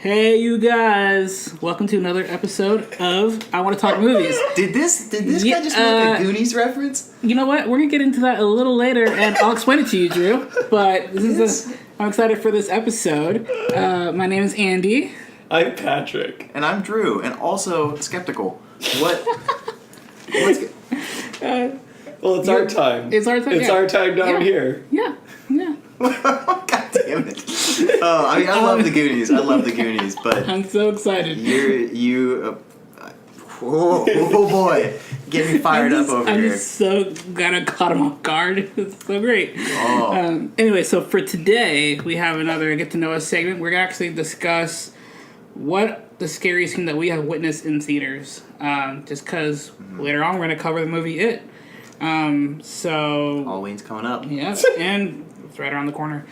Hey, you guys! Welcome to another episode of I Want to Talk Movies. Did this guy just make a Goonies reference? You know what? We're gonna get into that a little later, and I'll explain it to you, Drew. But I'm excited for this episode. My name is Andy. I'm Patrick. And I'm Drew, and also skeptical. What? Well, it's our time. It's our time. It's our time down here. Yeah. God damn it! Oh, I love the Goonies. I love the Goonies, but I'm so excited. Oh boy, get me fired up over I'm here. just so gotta caught him off guard. It's so great. Oh. Anyway, so for today we have another get to know us segment. We're gonna actually discuss what the scariest thing that we have witnessed in theaters. Just because later on we're gonna cover the movie It. So Halloween's coming up. yeah, and it's right around the corner.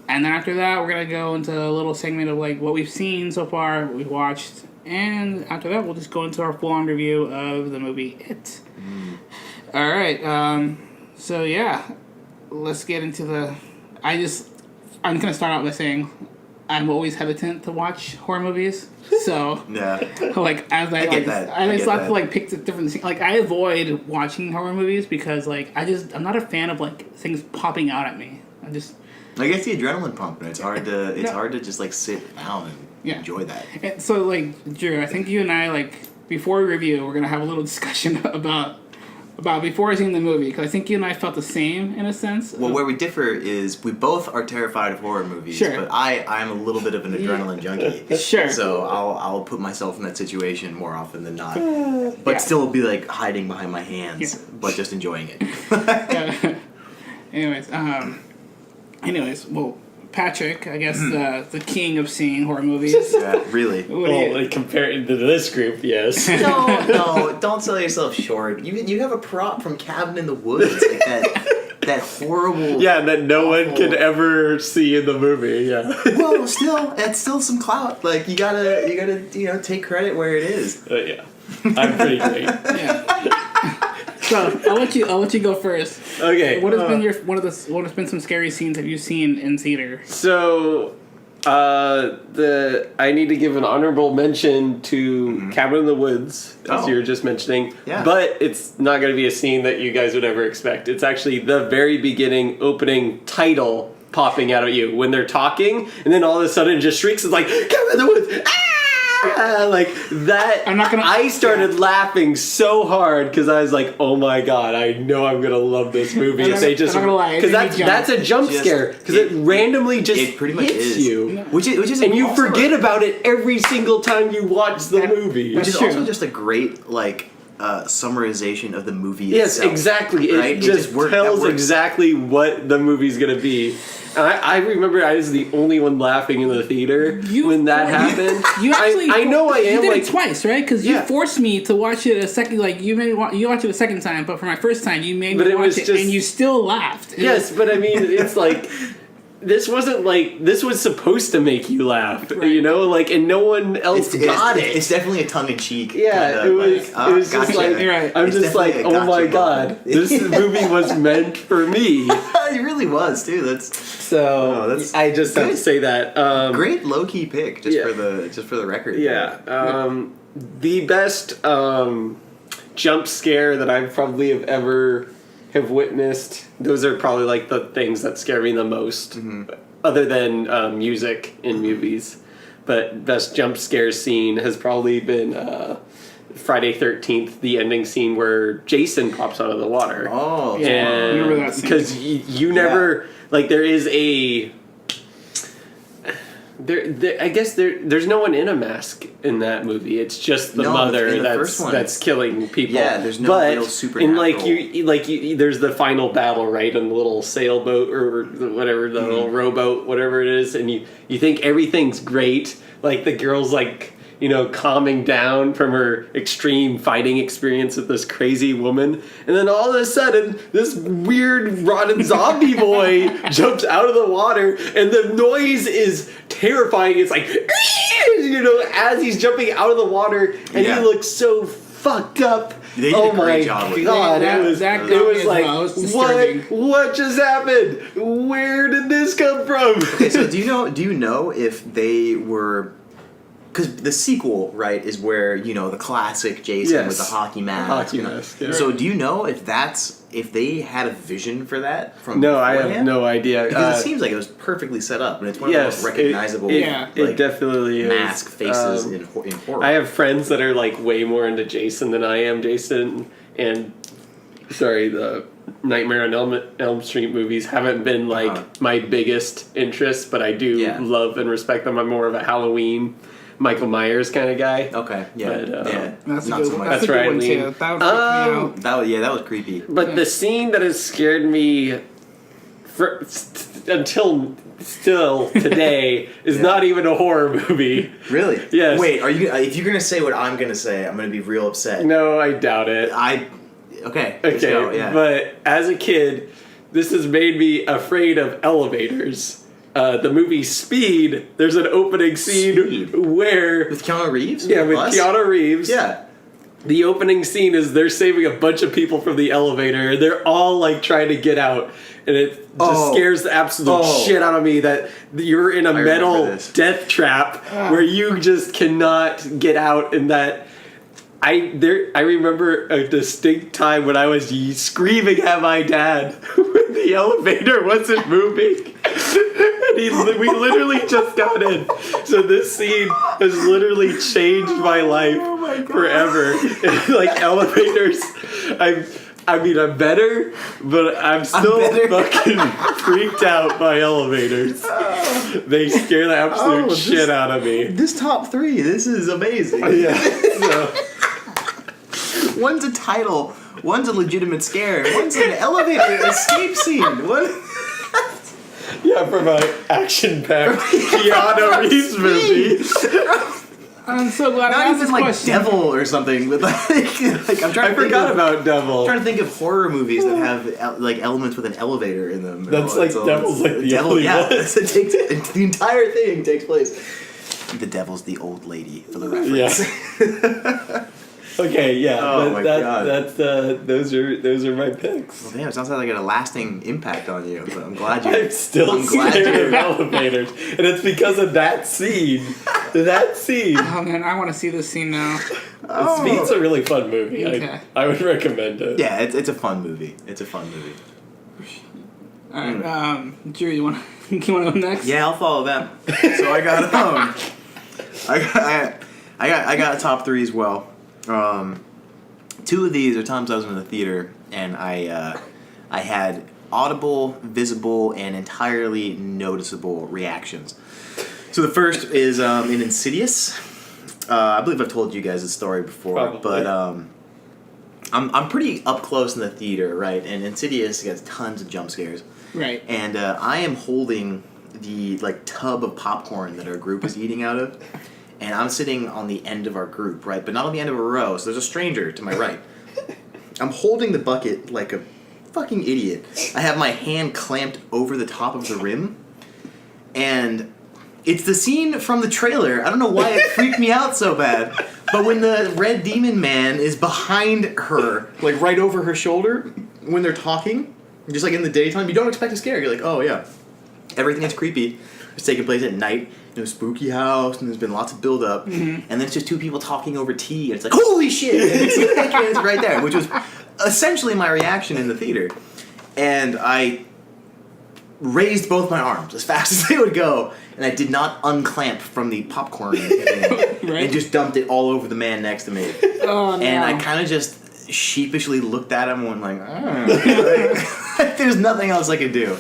And then after that, we're gonna go into a little segment of like what we've seen so far, what we've watched, and after that, we'll just go into our full-on review of the movie It. All right. So yeah, let's get into the. I'm gonna start out by saying I'm always hesitant to watch horror movies. So Yeah. like as I get that. I I just get have that. to like pick the different things. Like I avoid watching horror movies because like I'm not a fan of like things popping out at me. I guess the adrenaline pump, and it's hard to just like sit down and Yeah. enjoy that. And so like Drew, I think you and I like before we review, we're gonna have a little discussion about before seeing the movie because I think you and I felt the same in a sense. Well, where we differ is we both are terrified of horror movies, Sure. but I'm a little bit of an adrenaline junkie. Sure. So I'll put myself in that situation more often than not, but Yeah. still be like hiding behind my hands, Yeah. but just enjoying it. Anyways, well, Patrick, I guess the king of seeing horror movies. Yeah, really. What do you- Well, like, compared to this group, yes. No, don't sell yourself short. You have a prop from Cabin in the Woods, like that horrible. Yeah, that no one awful- could ever see in the movie, yeah. Well, it's still some clout. Like you gotta take credit where it is. Yeah. I'm pretty great. Yeah. So I'll let you go first. Okay. What has been what has been some scary scenes have you seen in theater? So, I need to give an honorable mention to Cabin in the Woods, as Oh. you were just mentioning. Yeah. But it's not going to be a scene that you guys would ever expect. It's actually the very beginning opening title popping out at you when they're talking, and then all of a sudden it just shrieks. It's like, Cabin in the Woods! Ah! Like that. I'm not gonna- I started laughing so hard because I was like, "Oh my god! I know I'm gonna love this movie." I'm If they not- just I'm not gonna lie, it because made me that's a jump Just- scare because it randomly just It pretty much hits is. you, Which is and you also forget about it every single time you watch the movie. Which is That's true. also just a great summarization of the movie Yes, itself. exactly. Right? It just that tells works. exactly what the movie's gonna be. And I remember I was the only one laughing in the theater when that happened. You actually, I know I am You did like it twice, right? Because you Yeah. forced me to watch it a second. Like you watch it a second time, but for my first time, you made But me it watch was it, just- and you still laughed. It yes, but I mean it's like. This was supposed to make you laugh, Right. you know, like, and no one else got it. It's definitely a tongue in cheek. Yeah, it was just gotcha. like, You're right. I'm It's just like, definitely a oh my gotcha god, moment. this movie was meant for me. It really was too. That's So that's I just have to good. say that. great low key pick Yeah. for the record. Yeah, the best jump scare that I probably have witnessed. Those are probably like the things that scare me the most, other than music in movies. But best jump scare scene has probably been Friday 13th, the ending scene where Jason pops out of the water. Oh, Yeah. And remember that scene. because you never like there is a there I guess there's no one in a mask in that movie. It's just the No, mother in the first one, that's killing people. Yeah, there's no but real in supernatural. like you there's the final battle, right, on the little sailboat or whatever, the little rowboat, whatever it is, and you think everything's great, like the girl's like, you know, calming down from her extreme fighting experience with this crazy woman. And then all of a sudden, this weird rotten zombie boy jumps out of the water, and the noise is terrifying. It's like, you know, as he's jumping out of the water, and Yeah. he looks so fucked up. They did Oh a great my job with god, that. it was That got it me was as like, well. It was disturbing. what just happened? Where did this come from? Okay, so do you know if they were because the sequel, right, is where the classic Jason with the Yes. hockey mask. Hockey mask, yeah. So do you know if they had a vision for that from No, I have beforehand? no idea. Because it seems like it was perfectly set up, and it's one of Yes, the most recognizable it definitely is. mask faces in horror. I have friends that are like way more into Jason than I am. Jason and the Nightmare on Elm Street movies haven't been like my biggest interest, but I do love and respect them. I'm more of a Halloween, Michael Myers kind of guy. Okay, yeah, But, That's not a good so one. much. That's a That's good one right, too. Lean. That would freak me out. That was creepy. But the scene that has scared me until still today is not even a horror movie. Really? Yes. Wait, are you? If you're gonna say what I'm gonna say, I'm gonna be real upset. No, I doubt it. Okay. Let's Okay, go, yeah. but as a kid, this has made me afraid of elevators. The movie Speed, there's an opening scene Speed? where... With Keanu Reeves? Yeah, with Bus? Keanu Reeves. Yeah. The opening scene is they're saving a bunch of people from the elevator, and they're all, like, trying to get out. And it just scares the absolute shit out of me that you're in a metal this. death trap where you just cannot get out, and that... I remember a distinct time when I was screaming at my dad when the elevator wasn't moving. And we literally just got in. So this scene has literally changed my life forever. Like elevators, I'm better, but I'm still fucking freaked out by elevators. They scare the absolute shit out of me. This top 3, this is amazing. Yeah. So. One's a title, one's a legitimate scare, one's an elevator escape scene. What? Yeah, from an action-packed Keanu Reeves movie. I'm so glad I Not asked even this like question. Devil or something, but like I'm trying. I forgot about Devil. I'm trying to think of horror movies that have like elements with an elevator in them. That's like Devil's like the only one. The entire thing takes place. The Devil's the old lady for the reference. Yeah. Okay, yeah. Oh my God. That's those are my picks. Well, damn, it sounds like I got a lasting impact on you. But I'm glad you. I'm still scared of elevators, and it's because of that scene. That scene. Oh man, I want to see this scene now. Speed's a really fun movie. Okay. I would recommend it. Yeah, it's a fun movie. It's a fun movie. All right, Drew, you want to go next? Yeah, I'll follow them. So I got I got a top 3 as well. 2 of these are times I was in the theater and I had audible, visible, and entirely noticeable reactions. So the first is in Insidious. I believe I've told you guys this story before, Probably. but I'm pretty up close in the theater, right? And Insidious gets tons of jump scares. Right. And I am holding the tub of popcorn that our group is eating out of, and I'm sitting on the end of our group, right? But not on the end of a row, so there's a stranger to my right. I'm holding the bucket like a fucking idiot. I have my hand clamped over the top of the rim, and it's the scene from the trailer. I don't know why it freaked me out so bad, but when the red demon man is behind her, like right over her shoulder, when they're talking, just like in the daytime, you don't expect a scare. You're like, oh yeah. Everything that's creepy is taking place at night in a spooky house, and there's been lots of build-up, and then it's just 2 people talking over tea, and it's like, holy shit! And it's right there, which was essentially my reaction in the theater. And I raised both my arms as fast as they would go, and I did not unclamp from the popcorn thing, and just dumped it all over the man next to me. Oh no. And I kind of just sheepishly looked at him and went like, there's nothing else I could do.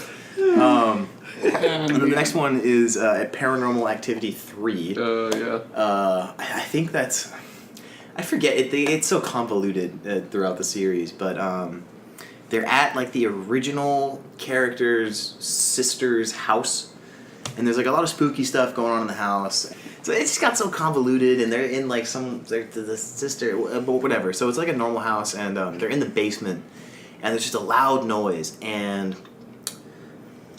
And then the next one is Paranormal Activity 3. Yeah. I think that's... I forget. It's so convoluted throughout the series, but they're at like the original character's sister's house, and there's like a lot of spooky stuff going on in the house. So it just got so convoluted, and they're in like the sister, whatever. So it's like a normal house, and they're in the basement, and there's just a loud noise, and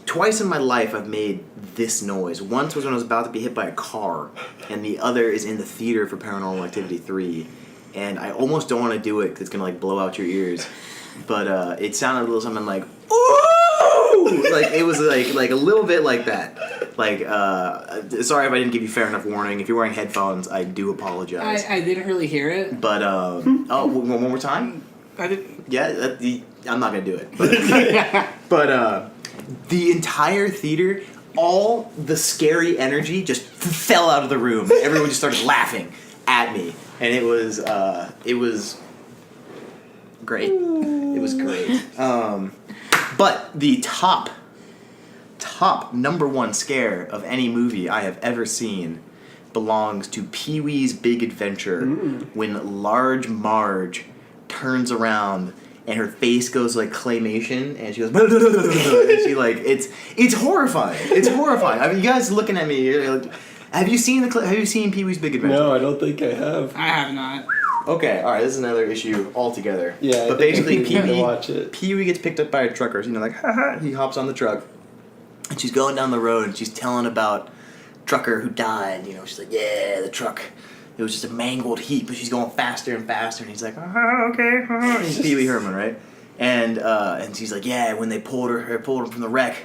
twice in my life I've made this noise. Once was when I was about to be hit by a car, and the other is in the theater for Paranormal Activity 3. And I almost don't want to do it because it's going to like blow out your ears. But it sounded a little something like, ooh! Like it was like a little bit like that. Like sorry if I didn't give you fair enough warning. If you're wearing headphones, I do apologize. I didn't really hear it. But one more time. I didn't. Yeah, I'm not gonna do it. But the entire theater, all the scary energy just fell out of the room. Everyone just started laughing at me, and it was great. It was great. But the top number one scare of any movie I have ever seen belongs to Pee-wee's Big Adventure when Large Marge turns around and her face goes like claymation and she goes and she like it's horrifying. It's horrifying. I mean, you guys looking at me, you're like, have you seen Pee-wee's Big Adventure? No, I don't think I have. I have not. Okay, all right. This is another issue altogether. Yeah, but basically, Pee-wee Pee-wee gets picked up by a trucker. You know, like haha. He hops on the truck, and she's going down the road, and she's telling about trucker who died. You know, she's like, yeah, the truck. It was just a mangled heap, but she's going faster and faster, and he's like, okay. And he's Pee-wee Herman, right? And she's like, yeah, when they pulled him from the wreck.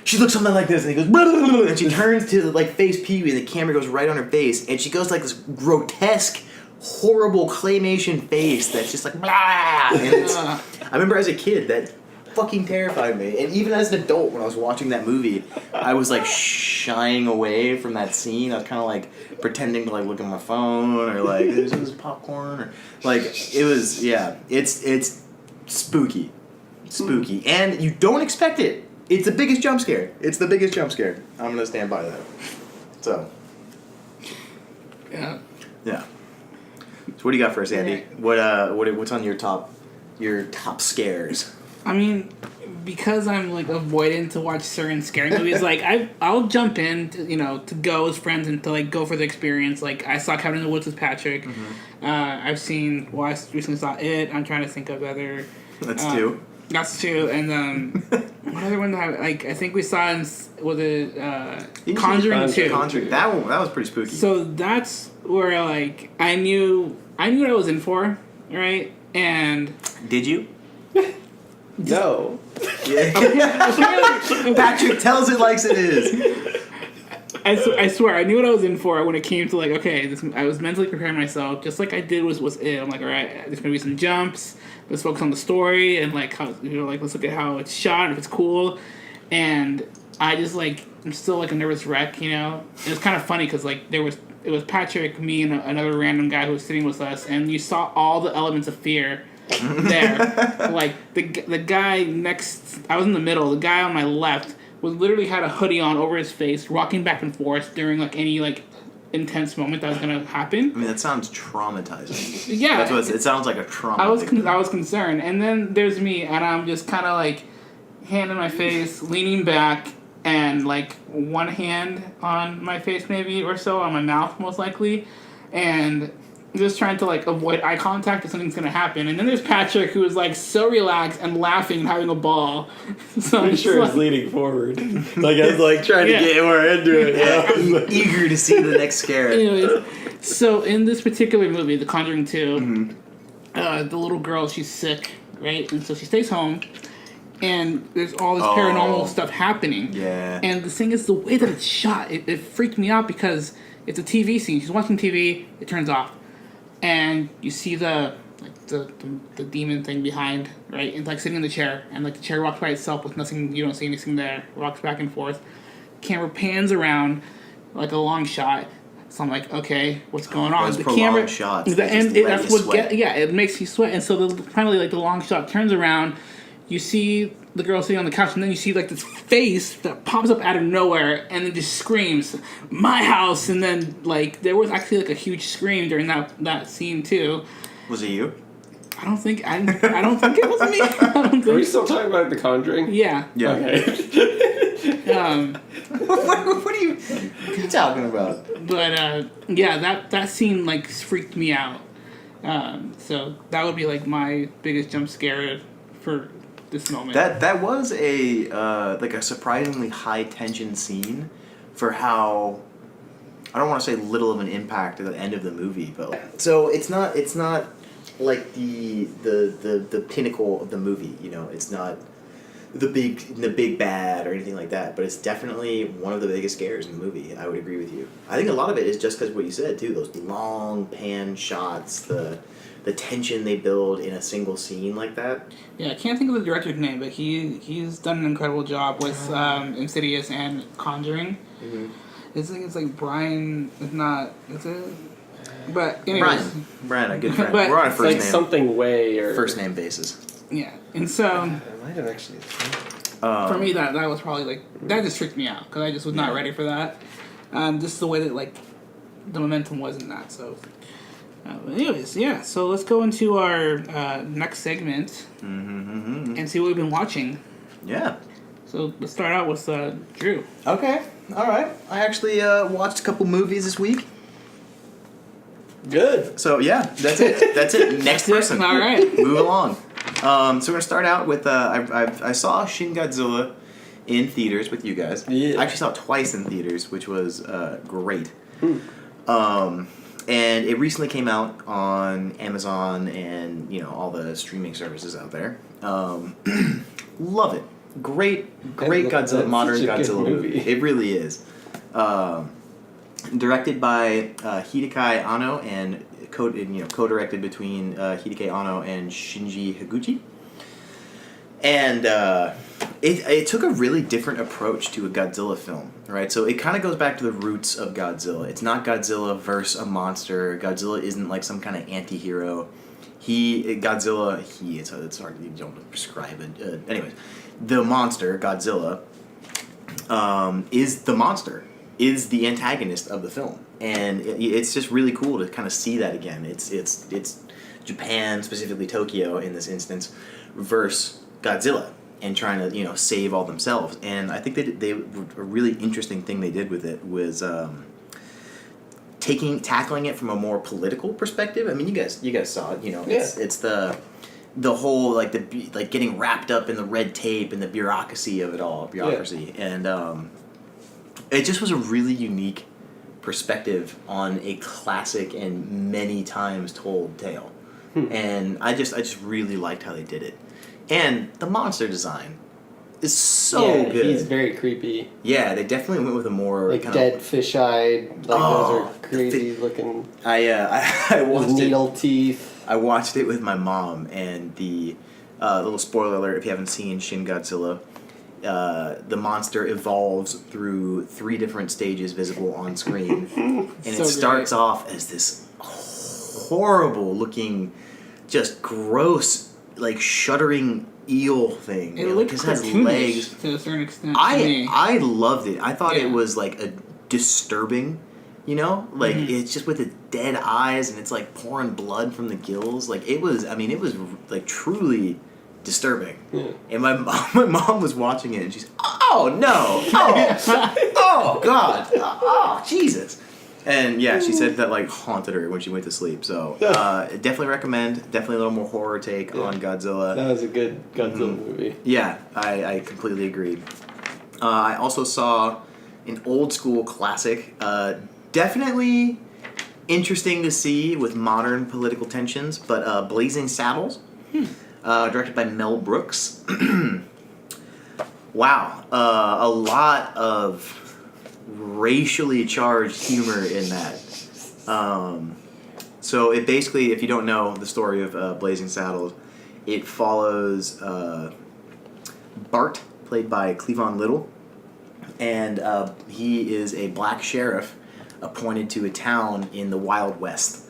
She looks something like this, and he goes, blah, and she turns to like face Pee-wee, and the camera goes right on her face, and she goes like this grotesque, horrible claymation face that's just like blah. And it's, I remember as a kid that fucking terrified me, and even as an adult when I was watching that movie, I was like shying away from that scene. I was kind of like pretending to like look at my phone or like this is popcorn or like it was it's spooky, and you don't expect it. It's the biggest jump scare. I'm gonna stand by that. So Yeah. yeah. So what do you got for us, Andy? What's on your top scares? I mean, because I'm like avoidant to watch certain scary movies, like I'll jump in to go with friends and to like go for the experience. Like I saw Cabin in the Woods with Patrick. I recently saw It. I'm trying to think of other. That's two. That's two, and what other one that I think we saw Conjuring 2. Conjuring. That was pretty spooky. So that's where like I knew what I was in for, right? And did you? No. Yeah. Patrick tells it like it is. I swear, I knew what I was in for when it came to like, okay, I was mentally preparing myself, just like I did was It. I'm like, all right, there's gonna be some jumps. Let's focus on the story and like how let's look at how it's shot, if it's cool. And I just like I'm still like a nervous wreck, It was kind of funny because like it was Patrick, me, and another random guy who was sitting with us, and you saw all the elements of fear there. Like the guy next, I was in the middle. The guy on my left was literally had a hoodie on over his face, rocking back and forth during like any like intense moment that was gonna happen. I mean, that sounds traumatizing. Yeah, that's what it sounds like. A trauma. I was concerned, and then there's me, and I'm just kind of like hand in my face, leaning back, and like one hand on my face maybe or so, on my mouth most likely, and just trying to like avoid eye contact if something's gonna happen. And then there's Patrick, who is like so relaxed and laughing and having a ball. So I'm sure like, he's leaning forward. Like I was like trying to get more into it. Yeah. Eager to see the next scare. Anyways, so in this particular movie, The Conjuring 2, the little girl, she's sick, right? And so she stays home, and there's all this paranormal stuff happening. Yeah. And the thing is, the way that it's shot, it freaked me out because it's a TV scene. She's watching TV, it turns off. And you see the demon thing behind, right? It's like sitting in the chair, and like the chair walks by itself with nothing. You don't see anything there. Walks back and forth. Camera pans around like a long shot. So I'm like, okay, what's going on? Those The prolonged camera shots. that's what it makes you sweat. And so finally, like the long shot turns around. You see the girl sitting on the couch, and then you see like this face that pops up out of nowhere, and then just screams, "My house!" And then like there was actually like a huge scream during that scene too. Was it you? I don't think it was me. I don't think. Are we still talking about The Conjuring? Yeah. Yeah. Okay. What are you talking about? But yeah, that scene like freaked me out. So that would be like my biggest jump scare for this moment. That was a like a surprisingly high tension scene for how, I don't want to say little of an impact at the end of the movie, but so it's not like the pinnacle of the movie, It's not the big bad or anything like that, but it's definitely one of the biggest scares in the movie. I would agree with you. I think a lot of it is just because what you said too. Those long pan shots, the tension they build in a single scene like that. Yeah, I can't think of the director's name, but he's done an incredible job with Insidious and Conjuring. Mm-hmm. It's like Brian. It's not. Is it? But anyways, Brian, a good friend. But We're on a It's first like name something way or first name basis. yeah. And so I might have actually. for me, that was probably like that just tricked me out because I just was not Yeah. ready for that. Just the way that like the momentum was in that. So, anyways, yeah. So let's go into our next segment and see what we've been watching. Yeah. So let's start out with Drew. Okay. All right. I actually watched a couple movies this week. Good. So yeah, that's it. That's it. Next person. All right. Move along. So we're gonna start out with I saw Shin Godzilla in theaters with you guys. Yeah. I actually saw it twice in theaters, which was great. And it recently came out on Amazon and all the streaming services out there. Love it. Great That's Godzilla, modern such a good Godzilla movie. It really is. Directed by Hideaki Anno and co-directed between Hideaki Anno and Shinji Higuchi. And it took a really different approach to a Godzilla film, right? So it kind of goes back to the roots of Godzilla. It's not Godzilla versus a monster. Godzilla isn't like some kind of anti-hero. It's hard to don't prescribe it. Anyways, the monster, Godzilla, is the monster, is the antagonist of the film. And it's just really cool to kind of see that again. It's Japan, specifically Tokyo in this instance, versus Godzilla and trying to save all themselves. And I think a really interesting thing they did with it was tackling it from a more political perspective. I mean, you guys saw it. It's the whole like getting wrapped up in the red tape and the bureaucracy of it all. And it just was a really unique perspective on a classic and many times told tale. And I just really liked how they did it. And the monster design is so good. He's very creepy. Yeah, they definitely went with a more Like kind dead fish-eyed. Like those are the crazy looking. I With watched needle teeth. I watched it with my mom, and the little spoiler alert if you haven't seen Shin Godzilla, the monster evolves through 3 different stages visible on screen, and So it starts off as this horrible looking, just gross, like shuddering eel thing. It looked it has cartoonish legs. to a certain extent. To me. I loved it. I thought Yeah. it was like a disturbing, like it's just with the dead eyes and it's like pouring blood from the gills. Like it was like truly disturbing. Yeah. And my mom was watching it and she's, oh no, oh god, oh Jesus. And yeah, she said that like haunted her when she went to sleep. So definitely recommend. Definitely a little more horror take on Godzilla. That was a good Godzilla movie. Yeah, I completely agree. I also saw an old school classic. Definitely interesting to see with modern political tensions, but Blazing Saddles, directed by Mel Brooks. Wow, a lot of racially charged humor in that. So it basically, if you don't know the story of Blazing Saddles, it follows Bart, played by Cleavon Little, and he is a black sheriff appointed to a town in the Wild West.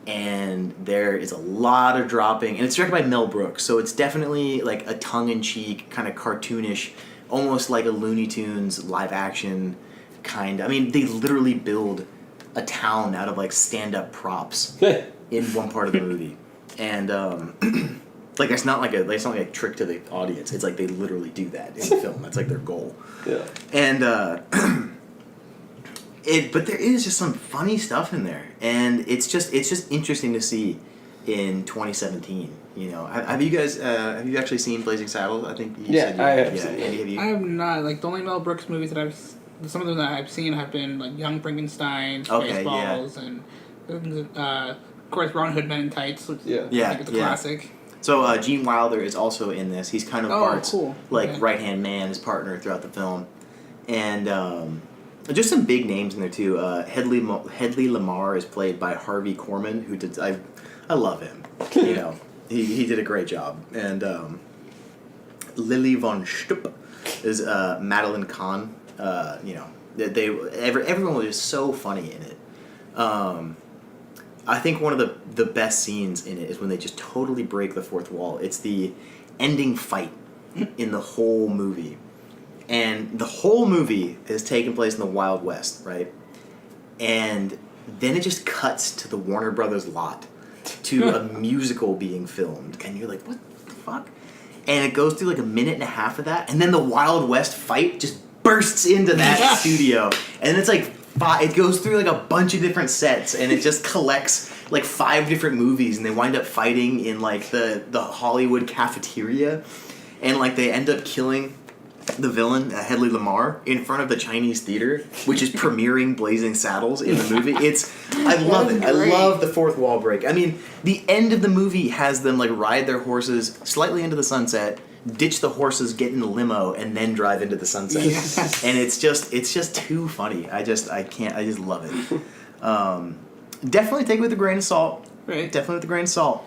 And there is a lot of dropping, and it's directed by Mel Brooks, so it's definitely like a tongue-in-cheek, kind of cartoonish, almost like a Looney Tunes live-action kind. I mean, they literally build a town out of like stand-up props in one part of the movie, and like it's not like a trick to the audience. It's like they literally do that in the film. That's like their goal. Yeah. And but there is just some funny stuff in there, and it's just interesting to see in 2017. Have you guys have you actually seen Blazing Saddles? I think you said you I have. Yeah, Seen Andy, have you? I have not. Like the only Mel Brooks movies that some of them that I've seen have been like Young Frankenstein, Spaceballs, and of course Robin Hood Men in Tights. Which Yeah. I think it's a classic. So Gene Wilder is also in this. He's kind of Oh, Bart's cool. like Okay. right-hand man, his partner throughout the film. And just some big names in there too. Hedley Lamar is played by Harvey Korman, who did I love him. You know, he did a great job. And Lily von Stupp is Madeline Kahn. You know, everyone was just so funny in it. I think one of the best scenes in it is when they just totally break the fourth wall. It's the ending fight in the whole movie. And the whole movie is taking place in the Wild West, right? And then it just cuts to the Warner Brothers lot to a musical being filmed. And you're like, what the fuck? And it goes through like a minute and a half of that. And then the Wild West fight just bursts into that studio. And it's like, it goes through like a bunch of different sets. And it just collects like 5 different movies. And they wind up fighting in like the Hollywood cafeteria. And like they end up killing the villain, Hedley Lamar, in front of the Chinese theater, which is premiering Blazing Saddles in the movie. I love it. I love the fourth wall break. I mean, the end of the movie has them like ride their horses slightly into the sunset, ditch the horses, get in the limo, and then drive into the sunset. Yes. And it's just too funny. I just love it. Definitely take it with a grain of salt. Right. Definitely with a grain of salt.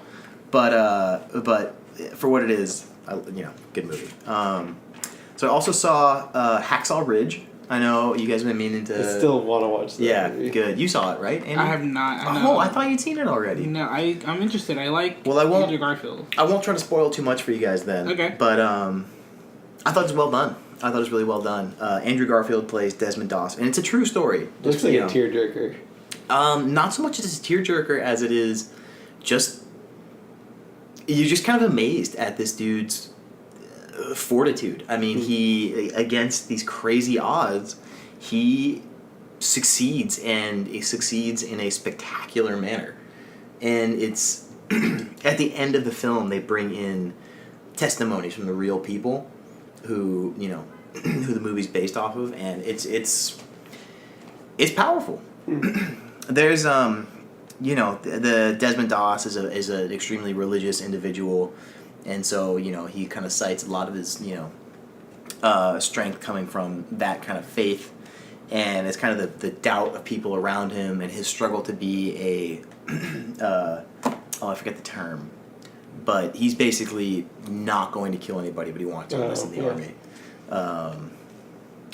But for what it is, good movie. So I also saw Hacksaw Ridge. I know you guys have been meaning to... I still want to watch that Yeah, movie. good. You saw it, right, Andy? I have not. I thought you'd seen it already. No, I'm interested. I like Well, I won't- Andrew Garfield. I won't try to spoil too much for you guys then. Okay. But I thought it was well done. I thought it was really well done. Andrew Garfield plays Desmond Doss, and it's a true story. Looks like a tearjerker. Not so much as a tearjerker as it is just... You're just kind of amazed at this dude's fortitude. I mean, he, against these crazy odds, he succeeds, and he succeeds in a spectacular manner. And it's at the end of the film, they bring in testimonies from the real people who who the movie's based off of, and it's powerful. There's the Desmond Doss is an extremely religious individual. And so, he kind of cites a lot of his, strength coming from that kind of faith. And it's kind of the doubt of people around him and his struggle to be I forget the term. But he's basically not going to kill anybody, but he wants to enlist in the army.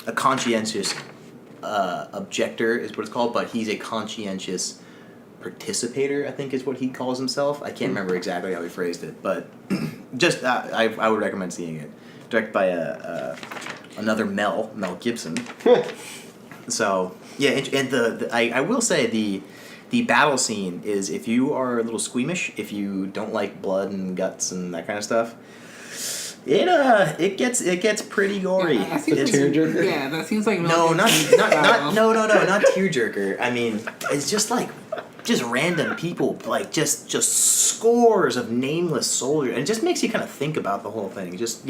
A conscientious objector is what it's called, but he's a conscientious participator, I think is what he calls himself. I can't remember exactly how he phrased it, but just I would recommend seeing it. Directed by another Mel Gibson. So yeah, and I will say the battle scene is, if you are a little squeamish, if you don't like blood and guts and that kind of stuff, it gets pretty gory. Yeah, that seems It's- tearjerker? Yeah, that seems like no, not Wow. not tearjerker. I mean, it's just like random people, like just scores of nameless soldiers, and it just makes you kind of think about the whole thing. Just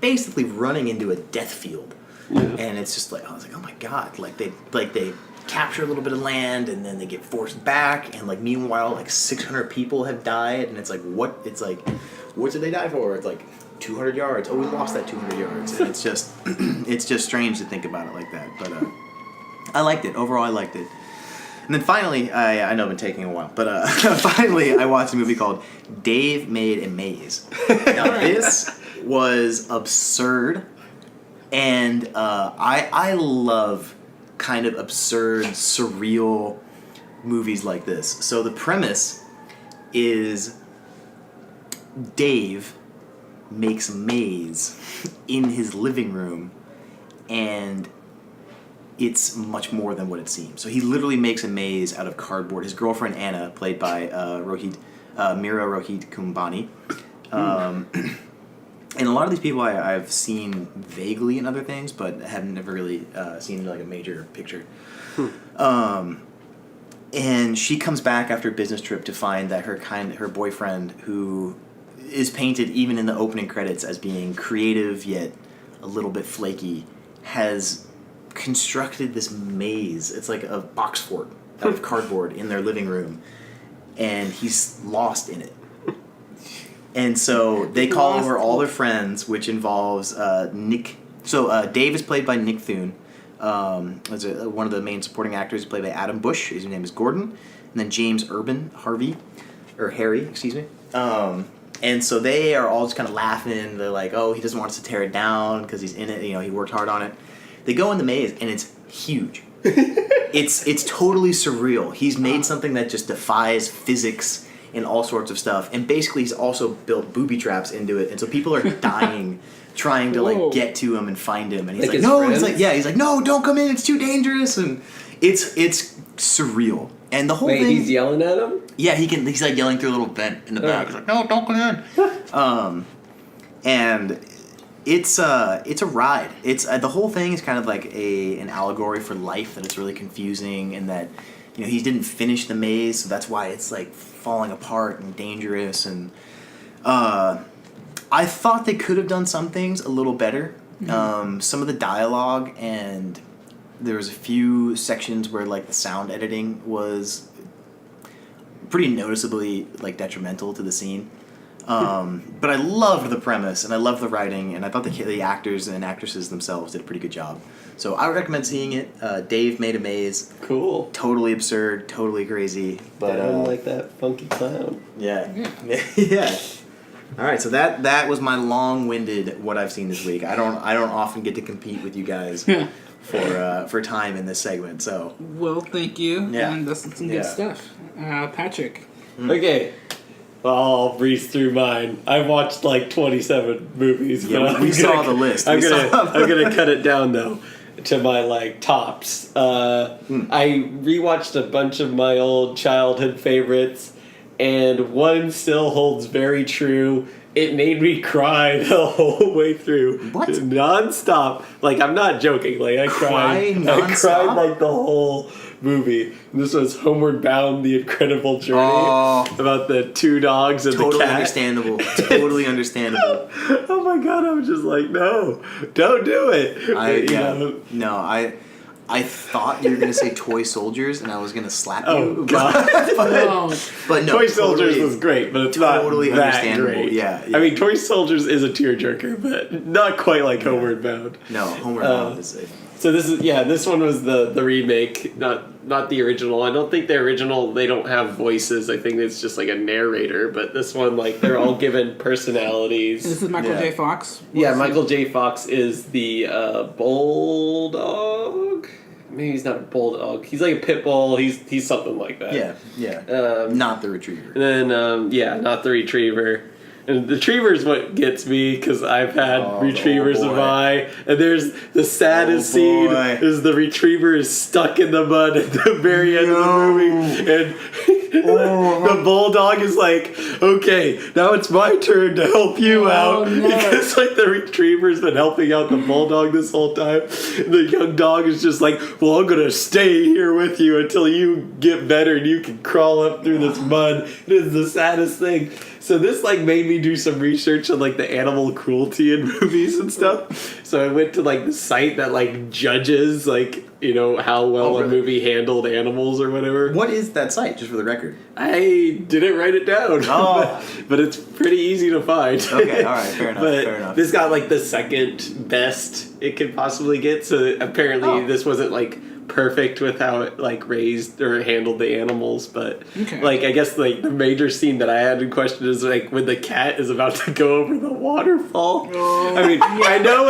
basically running into a death field, and it's just like, I was like, oh my god, like they capture a little bit of land and then they get forced back, and like meanwhile like 600 people have died, and it's like what did they die for? It's like 200 yards. Oh, we lost that 200 yards, and it's just strange to think about it like that. But I liked it overall. I liked it. And then finally, I know I've been taking a while, but finally I watched a movie called Dave Made a Maze. Now this was absurd, and I love kind of absurd, surreal movies like this. So the premise is Dave makes a maze in his living room, and it's much more than what it seems. So he literally makes a maze out of cardboard. His girlfriend Anna, played by Mira Rohit Kumbhani. And a lot of these people I've seen vaguely in other things, but have never really seen like a major picture. And she comes back after a business trip to find that her boyfriend, who is painted even in the opening credits as being creative yet a little bit flaky, has constructed this maze. It's like a box fort out of cardboard in their living room, and he's lost in it. And so they call over all their friends, which involves Nick. So Dave is played by Nick Thune. One of the main supporting actors is played by Adam Bush. His name is Gordon. And then James Harry, excuse me. And so they are all just kind of laughing. They're like, oh, he doesn't want us to tear it down because he's in it. You know, he worked hard on it. They go in the maze, and it's huge. It's totally surreal. He's made something that just defies physics and all sorts of stuff. And basically, he's also built booby traps into it. And so people are dying trying to, like, get to him and find him. And he's like no. Friends? He's like, no, don't come in. It's too dangerous. And it's surreal. And the whole thing... he's yelling at him? Yeah, he's like yelling through a little vent in the back. He's like, no, don't come in. And it's a ride. It's the whole thing is kind of like an allegory for life, that it's really confusing, and that, you know, he didn't finish the maze, so that's why it's like falling apart and dangerous. And I thought they could have done some things a little better. Mm-hmm. Some of the dialogue, and there was a few sections where, like, the sound editing was pretty noticeably, like, detrimental to the scene. But I loved the premise, and I loved the writing, and I thought the actors and actresses themselves did a pretty good job. So I would recommend seeing it. Dave Made a Maze. Cool. Totally absurd, totally crazy. But I don't like that funky clown. Yeah. Yeah. All right, so that was my long-winded what I've seen this week. I don't often get to compete with you guys for time in this segment. So well, thank you. Yeah. And that's some good stuff. Patrick. Okay. Well, I'll breeze through mine. I've watched like 27 movies. Yeah, we saw the list. I'm gonna cut it down though to my like tops. I rewatched a bunch of my old childhood favorites, and one still holds very true. It made me cry the whole way through. What? Non-stop. Like, I'm not joking. Like, I cried like the whole movie. This was Homeward Bound: The Incredible Journey, about the two dogs and the cat. Totally understandable. Oh my god! I was just like, no, don't do it. I thought you were gonna say Toy Soldiers, and I was gonna slap you. Oh god! but no, Toy Soldiers was great, but it's totally not that understandable. great. Yeah. I mean, Toy Soldiers is a tearjerker, but not quite like Homeward Bound. No, Homeward Bound is it. So this one was the remake, not the original. I don't think the original, they don't have voices. I think it's just like a narrator. But this one, like, they're all given personalities. This is Michael J. Fox? Michael J. Fox is the bulldog. Maybe he's not a bulldog. He's like a pit bull. He's something like that. Yeah. Not the retriever. And then, not the retriever. And the retriever is what gets me, because I've had retrievers of mine. And there's the saddest scene is the retriever is stuck in the mud at the very end of the movie. And the bulldog is like, okay, now it's my turn to help you out. No. Because, like, the retriever's been helping out the bulldog this whole time. And the young dog is just like, well, I'm going to stay here with you until you get better and you can crawl up through this mud. It is the saddest thing. So this, like, made me do some research on, like, the animal cruelty in movies and stuff. So I went to, like, the site that, like, judges, like, you know, how well a movie handled animals or whatever. What is that site, just for the record? I didn't write it down. But it's pretty easy to find. Okay, all right, fair enough. This got, like, the second best it could possibly get. So apparently this wasn't, like, perfect with how it, like, raised or handled the animals, but like, I guess, like, the major scene that I had in question is, like, when the cat is about to go over the waterfall. I mean, I know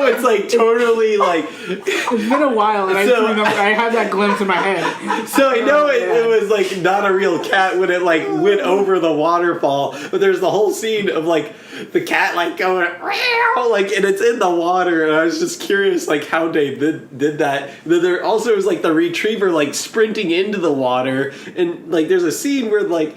it's like totally, like, it's been a while, and I remember I had that glimpse in my head. So I know it was, like, not a real cat when it, like, went over the waterfall, but there's the whole scene of, like, the cat, like, going like, and it's in the water, and I was just curious, like, how they did that. There also was, like, the retriever, like, sprinting into the water, and, like, there's a scene where, like,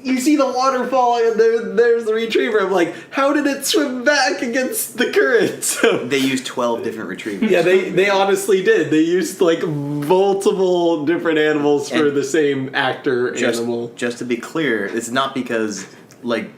you see the waterfall, and there's the retriever. I'm like, how did it swim back against the current? So, they used 12 different retrievers. Yeah, they honestly did. They used, like, multiple different animals for the same animal. Just to be clear, it's not because, like,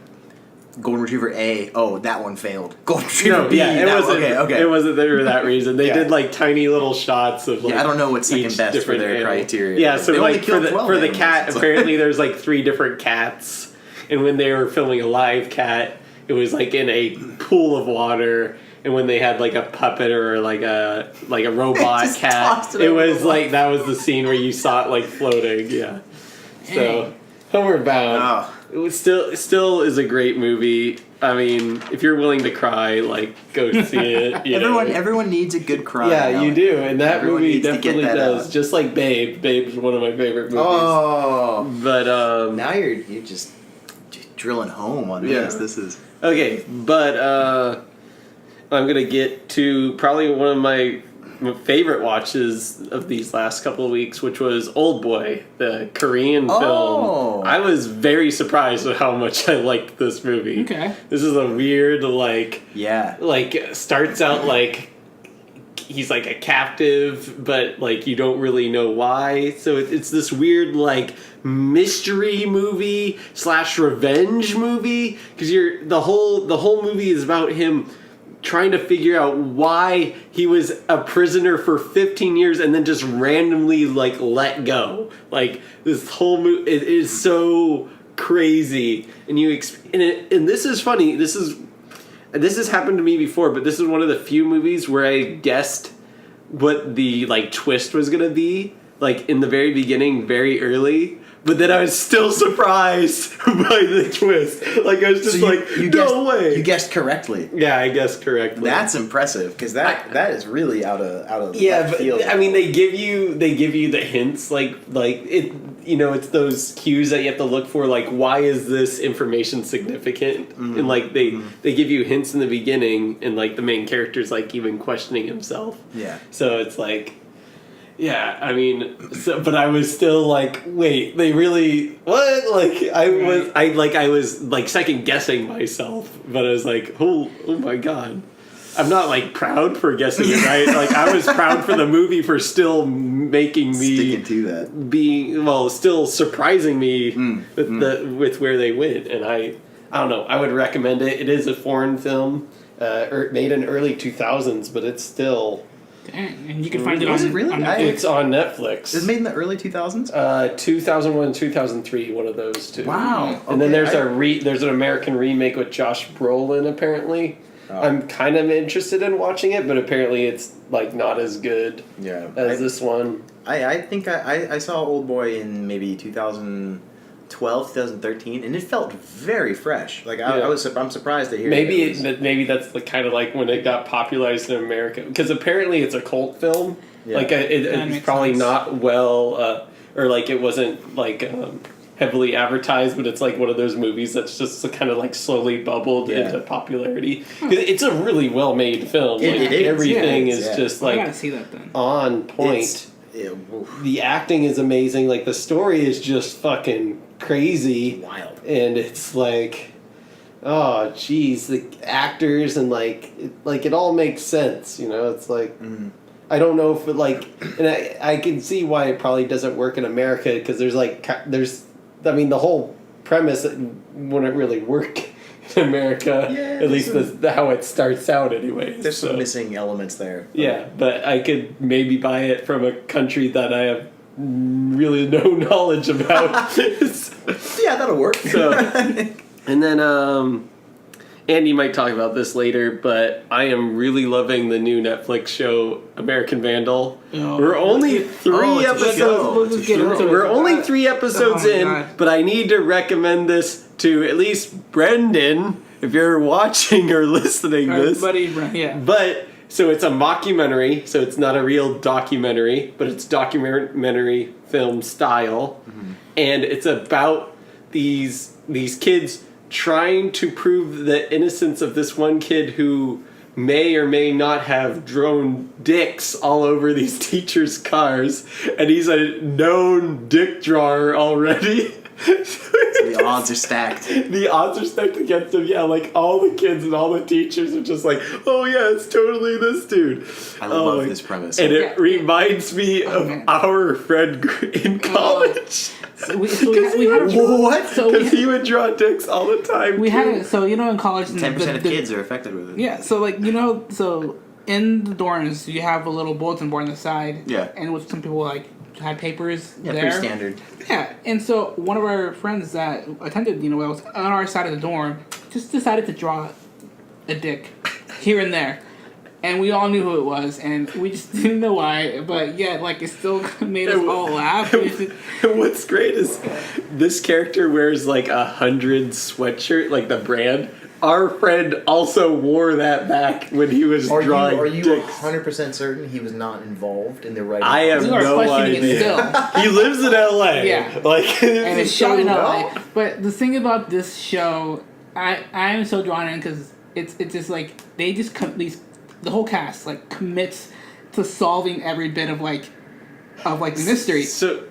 Golden Retriever A, that one failed. Golden Retriever B, it wasn't. Okay. It wasn't there for that reason. They did, like, tiny little shots of, like, I don't know what's second best for their criteria. Yeah, so, they like, for the cat, animals. apparently there's, like, 3 different cats, And when they were filming a live cat, it was like in a pool of water. And when they had like a puppet or like a robot Just cat, tossed it it over was the like that was the scene where you saw it like floating. Yeah. So Dang. Homeward Bound. Oh. It was still is a great movie. I mean, if you're willing to cry, like go see it. You know? Everyone needs a good cry. Yeah, you Alex. do, and that Everyone movie needs to get definitely that does. out. Just like Babe. Babe's one of my favorite movies. Oh, But now you're just drilling home on Yeah. this. This is okay, but I'm gonna get to probably one of my favorite watches of these last couple of weeks, which was Old Boy, the Korean Oh. film. I was very surprised at how much I liked this movie. Okay. This is a weird yeah. starts out like he's like a captive, but like you don't really know why. So it's this weird like mystery movie / revenge movie because the whole movie is about him trying to figure out why he was a prisoner for 15 years and then just randomly like let go. Like this whole movie, it is so crazy, and and this is funny. This has happened to me before, but this is one of the few movies where I guessed what the like twist was gonna be, like in the very beginning, very early. But then I was still surprised by the twist. Like I was just no way. You guessed correctly. Yeah, I guessed correctly. That's impressive because that is really out of yeah, left but field. I mean, they give you the hints, like it. You know, it's those cues that you have to look for. Like, why is this information significant? Mm-hmm. And like they give you hints in the beginning, and like the main character's like even questioning himself. Yeah. So it's like. Yeah, I mean, but I was still like, wait, they really what? Like I was second guessing myself, but I was like, oh my god, I'm not like proud for guessing it right. Like I was proud for the movie for still making me Sticking to that. still surprising me with where they went, and I don't know. I would recommend it. It is a foreign film, made in early 2000s, but it's still. Dang, and you can find it Was on it really? on I- Netflix. It's on Netflix. It was made in the early 2000s. 2001, 2003, one of those two. Wow. And then Okay, there's an American remake with Josh Brolin. Apparently, Oh. I'm kind of interested in watching it, but apparently it's like not as good Yeah. as this one. I think I saw Old Boy in maybe 2012, 2013, and it felt very fresh. Like Yeah. I'm surprised to hear. Maybe that's the kind of like when it got popularized in America, because apparently it's a cult film. Yeah. Like That it's makes probably sense. not well, or like it wasn't like. Heavily advertised, but it's like one of those movies that's just kind of like slowly bubbled Yeah. into popularity. 'Cause it's a really well made film. It Like, is, everything yeah, is yeah. just I like gotta see that then. on point. Oof, The acting is amazing. Like the story is just fucking crazy, wild. and it's like, oh geez, the actors and like it all makes sense. You know, it's like. I don't know if it like, and I can see why it probably doesn't work in America because I mean, the whole premise wouldn't really work in America. Yeah, at least there's how it starts out, anyways. There's so. some missing elements there. Yeah, but I could maybe buy it from a country that I have really no knowledge about. Yeah, that'll work. So, and then, Andy might talk about this later, but I am really loving the new Netflix show American Vandal. Oh. We're only three it's a episodes. show. Let's get into it. We're only 3 episodes Oh my in, God. but I need to recommend this to at least Brendan if you're watching or listening to this. Buddy, yeah. But so it's a mockumentary, so it's not a real documentary, but it's documentary film style, and it's about these kids trying to prove the innocence of this one kid who may or may not have drawn dicks all over these teachers' cars, and he's a known dick drawer already. The odds are stacked. The odds are stacked against him. Yeah, like all the kids and all the teachers are just like, oh yeah, it's totally this dude. I love this premise. And Yeah. it reminds me of man. our friend in college. So we had a, What? So Because we, he would draw dicks all the time. we too. had it. So in college, 10% of kids are affected with it. Yeah, so so in the dorms you have a little bulletin board on the side. Yeah. And with some people like had papers Yeah, there. pretty standard. Yeah, and so one of our friends that attended, was on our side of the dorm, just decided to draw a dick here and there. And we all knew who it was, and we just didn't know why, but yeah, like, it still made us all laugh. What's great is this character wears like 100 sweatshirt, like the brand. Our friend also wore that back when he was drawing Are you dicks. 100% certain he was not involved in the writing? I have We are no questioning it idea. still. He lives in LA. Yeah. Like, And it's shot in LA. well. But the thing about this show, I am so drawn in because it's just like, they just the whole cast like commits to solving every bit of like the mystery. So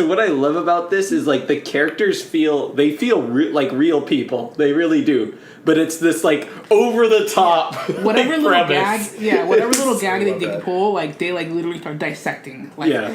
what I love about this is like the characters feel like real people. They really do. But it's this like over the top Whatever like, little premise. whatever little gag love they that. pull, like they like literally start dissecting. Like, Yeah.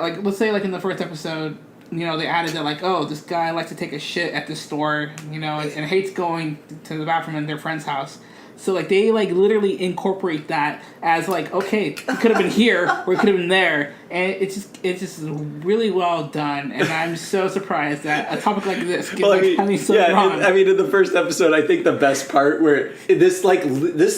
like let's say like in the first episode, they added that like, oh, this guy likes to take a shit at the store, and hates going to the bathroom in their friend's house. So like they like literally incorporate that as like, okay, it could have been here or it could have been there, and it's just really well done. And I'm so surprised that a topic like this gets having so wrong. In the first episode, I think the best part where this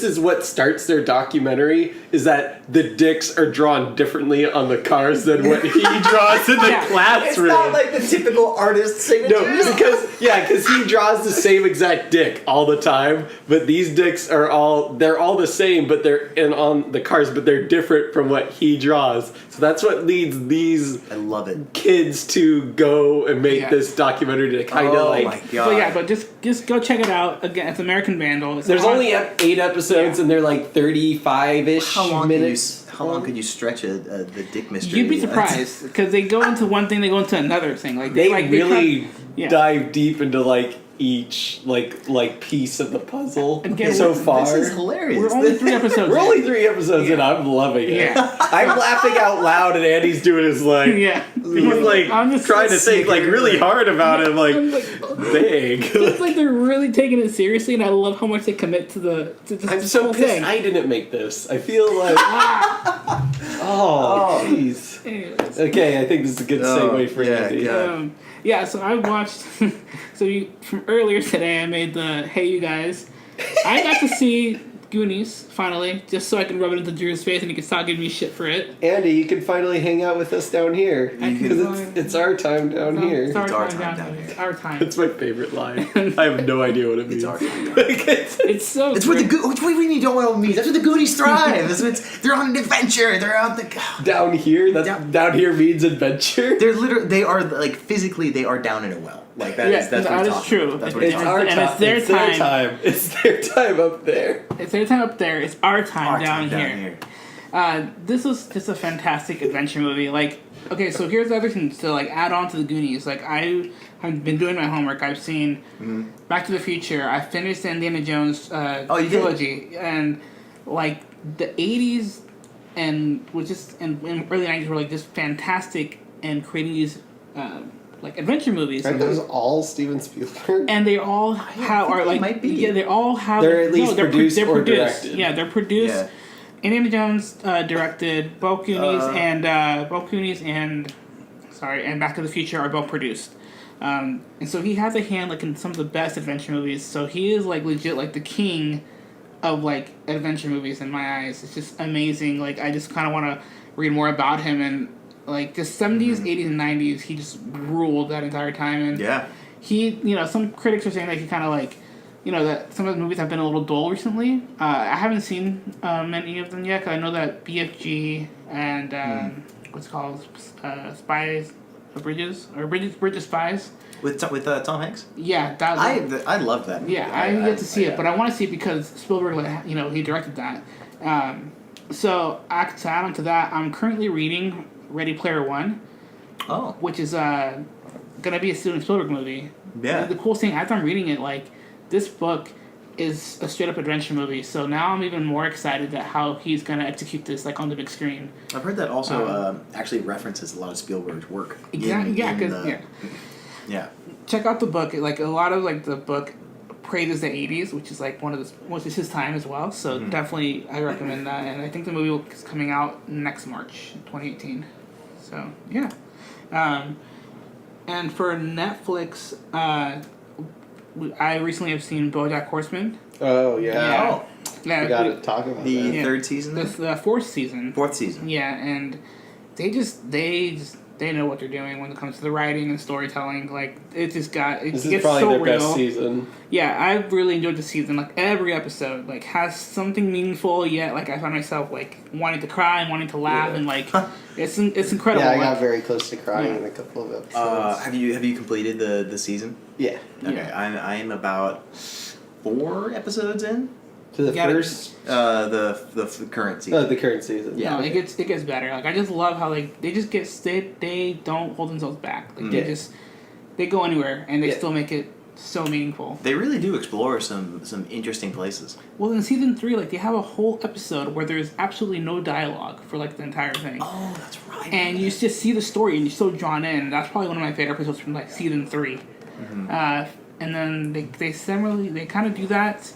is what starts their documentary is that the dicks are drawn differently on the cars than what he draws in the Yeah. classroom. It's not like the typical artist signature. No, because he draws the same exact dick all the time, but these dicks are all the same, but they're on the cars, but they're different from what he draws. So that's what leads these I love it. kids to go and make this documentary to kind of Oh like. my god. But just go check it out. Again, it's American Vandal. It's There's on- only 8 episodes, and they're like 35-ish How long minutes. How long could you stretch the dick mystery? You'd be surprised because they go into one thing, they go into another thing. Like they really yeah. dive deep into like each like piece of the puzzle. Again, so this far, This is hilarious. We're only 3 episodes. We're in. only 3 episodes in. I'm loving it. Yeah. I'm laughing out loud, and Andy's doing his like. Yeah. He's like I'm just trying to think like really hard about it. Like, I'm like, dang. it's like they're really taking it seriously, and I love how much they commit to I'm this so whole pissed thing. I didn't make this. I feel like. Oh, jeez. Anyways. Okay, I think this is a good segue for yeah, Andy. yeah. Yeah, so I watched. From earlier today, I made the "Hey, you guys." I got to see Goonies finally, just so I can rub it into Drew's face and he can stop giving me shit for it. Andy, you can finally hang out with us down here I can because finally- it's our time down here. It's our It's our time time down down here. here. Our time. It's my favorite line. I have no idea what it means. It's our time. It's so. It's where the great. what do you mean you don't know what it means? That's where the Goonies thrive. They're on an adventure. They're out the. Down here, down here means adventure. They're literally. They are like physically. They are down in a well. Like that is. That's what that we're is talking true. about. That's what It's we're our talking and it's their time. It's their time up there. It's their time up there. It's our time Our down time here. This was just a fantastic adventure movie. Like, okay, so here's everything to like add on to the Goonies. Like, I have been doing my homework. I've seen Back to the Future. I finished the Indiana Jones you did? trilogy, and like the '80s and early '90s were like just fantastic and creating these like adventure movies. Aren't those all Steven Spielberg? And they all are like might be. yeah, they all have. They're at least produced or produced. directed. Yeah, they're produced. Yeah. Indiana Jones directed. Both Goonies and Back to the Future are both produced. And so he has a hand like in some of the best adventure movies. So he is like legit like the king of like adventure movies in my eyes. It's just amazing. Like I just kind of want to read more about him and like the 70s, 80s, and 90s. He just ruled that entire time. And Yeah. he, some critics are saying that he kind of like, that some of the movies have been a little dull recently. I haven't seen many of them yet, because I know that BFG and what's it called Spies of Bridges or Bridges Spies. With Tom Hanks. Yeah, that. I love that. Yeah, I didn't get to see it, but I want to see it because Spielberg, he directed that. So to add on to that, I'm currently reading Ready Player One. Oh. Which is gonna be a Steven Spielberg movie. Yeah. And the coolest thing, as I'm reading it, like this book is a straight up adventure movie. So now I'm even more excited at how he's gonna execute this like on the big screen. I've heard that also actually references a lot of Spielberg's work. Yeah. Check out the book. Like a lot of like the book praises the '80s, which is like which is his time as well. So definitely I recommend that. And I think the movie is coming out next March, 2018. So yeah, and for Netflix, I recently have seen BoJack Horseman. Oh Yeah. Yeah, we got to talk about The that. Yeah. third season? the fourth season. Fourth season. Yeah, and they know what they're doing when it comes to the writing and storytelling. Like it This gets is probably so their real. best season. Yeah, I've really enjoyed the season. Like every episode, like has something meaningful. Yet, like I found myself like wanting to cry and wanting to laugh, Yeah. and like it's incredible. Yeah, I Like, got very close to crying Yeah. in a couple of episodes. Have you completed the season? Yeah. Okay, Yeah. I am about 4 episodes in. To the Gotta- first, The current season. the current season. Yeah. No, it gets better. Like I just love how like they don't hold themselves back. Like Yeah. they go anywhere and they Yeah. still make it so meaningful. They really do explore some interesting places. Well, in season 3, like they have a whole episode where there's absolutely no dialogue for like the entire thing. Oh, that's right. And you just see the story and you're so drawn in. That's probably one of my favorite episodes from like season 3. And then they kind of do that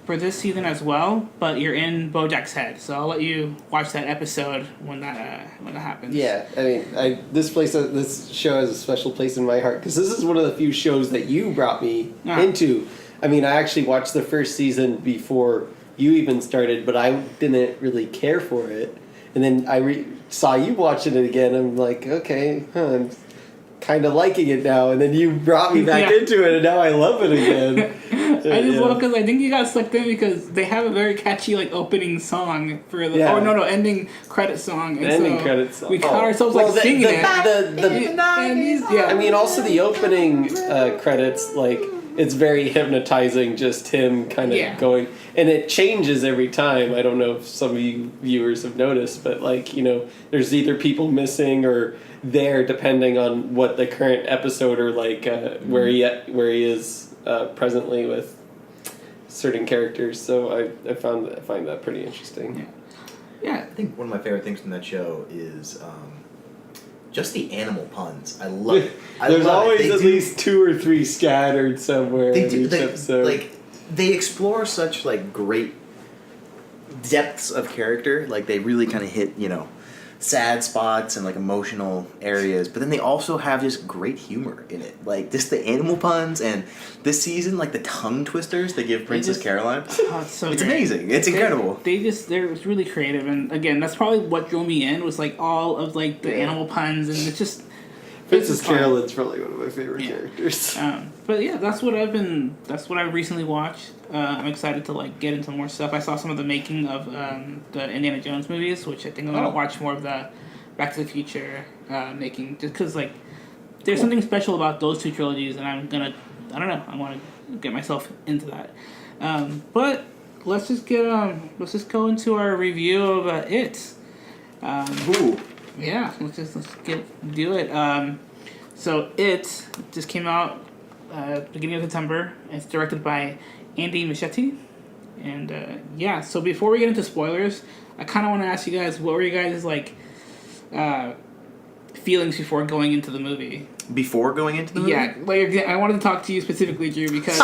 for this season as well, but you're in BoJack's head. So I'll let you watch that episode when that happens. Yeah, I mean, this show has a special place in my heart because this is one of the few shows that you brought me into. I mean, I actually watched the first season before you even started, but I didn't really care for it. And then I saw you watching it again. I'm like, okay, I'm kind of liking it now. And then you brought me back Yeah. into it, and now I love it again. I just Yeah. love because I think you got sucked in because they have a very catchy like opening song for the ending credit song. And Ending so credit song. We caught ourselves like singing it. Yeah. I mean, also the opening credits, like, it's very hypnotizing, just him kind of Yeah. going. And it changes every time. I don't know if some of you viewers have noticed, but, like, you know, there's either people missing or there depending on what the current episode or, like, where he is presently with certain characters. So I find that pretty interesting. Yeah. I think one of my favorite things from that show is just the animal puns. I love it. There's always at least 2 or 3 scattered somewhere They in do each episode. like they explore such like great depths of character. Like they really kind of hit sad spots and like emotional areas, but then they also have just great humor in it. Like just the animal puns and this season, like the tongue twisters they give Princess Caroline. Oh, it's so It's great. amazing. It's incredible. They're really creative, and again, that's probably what drew me in was like all of like the Yeah. animal puns, and it's just Princess it's fun. Carolyn's probably one of my favorite Yeah. characters. But yeah, that's what I've recently watched. I'm excited to like get into more stuff. I saw some of the making of the Indiana Jones movies, which I think I'm gonna watch more of the Back to the Future making, just because like there's something special about those 2 trilogies, and I want to get myself into that. But let's just go into our review of It. Ooh. Yeah, let's do it. So It just came out beginning of September. It's directed by Andy Muschietti, and so before we get into spoilers, I kind of want to ask you guys, what were you guys like feelings before going into the movie? Before going into the movie? Yeah, like I wanted to talk to you specifically, Drew, because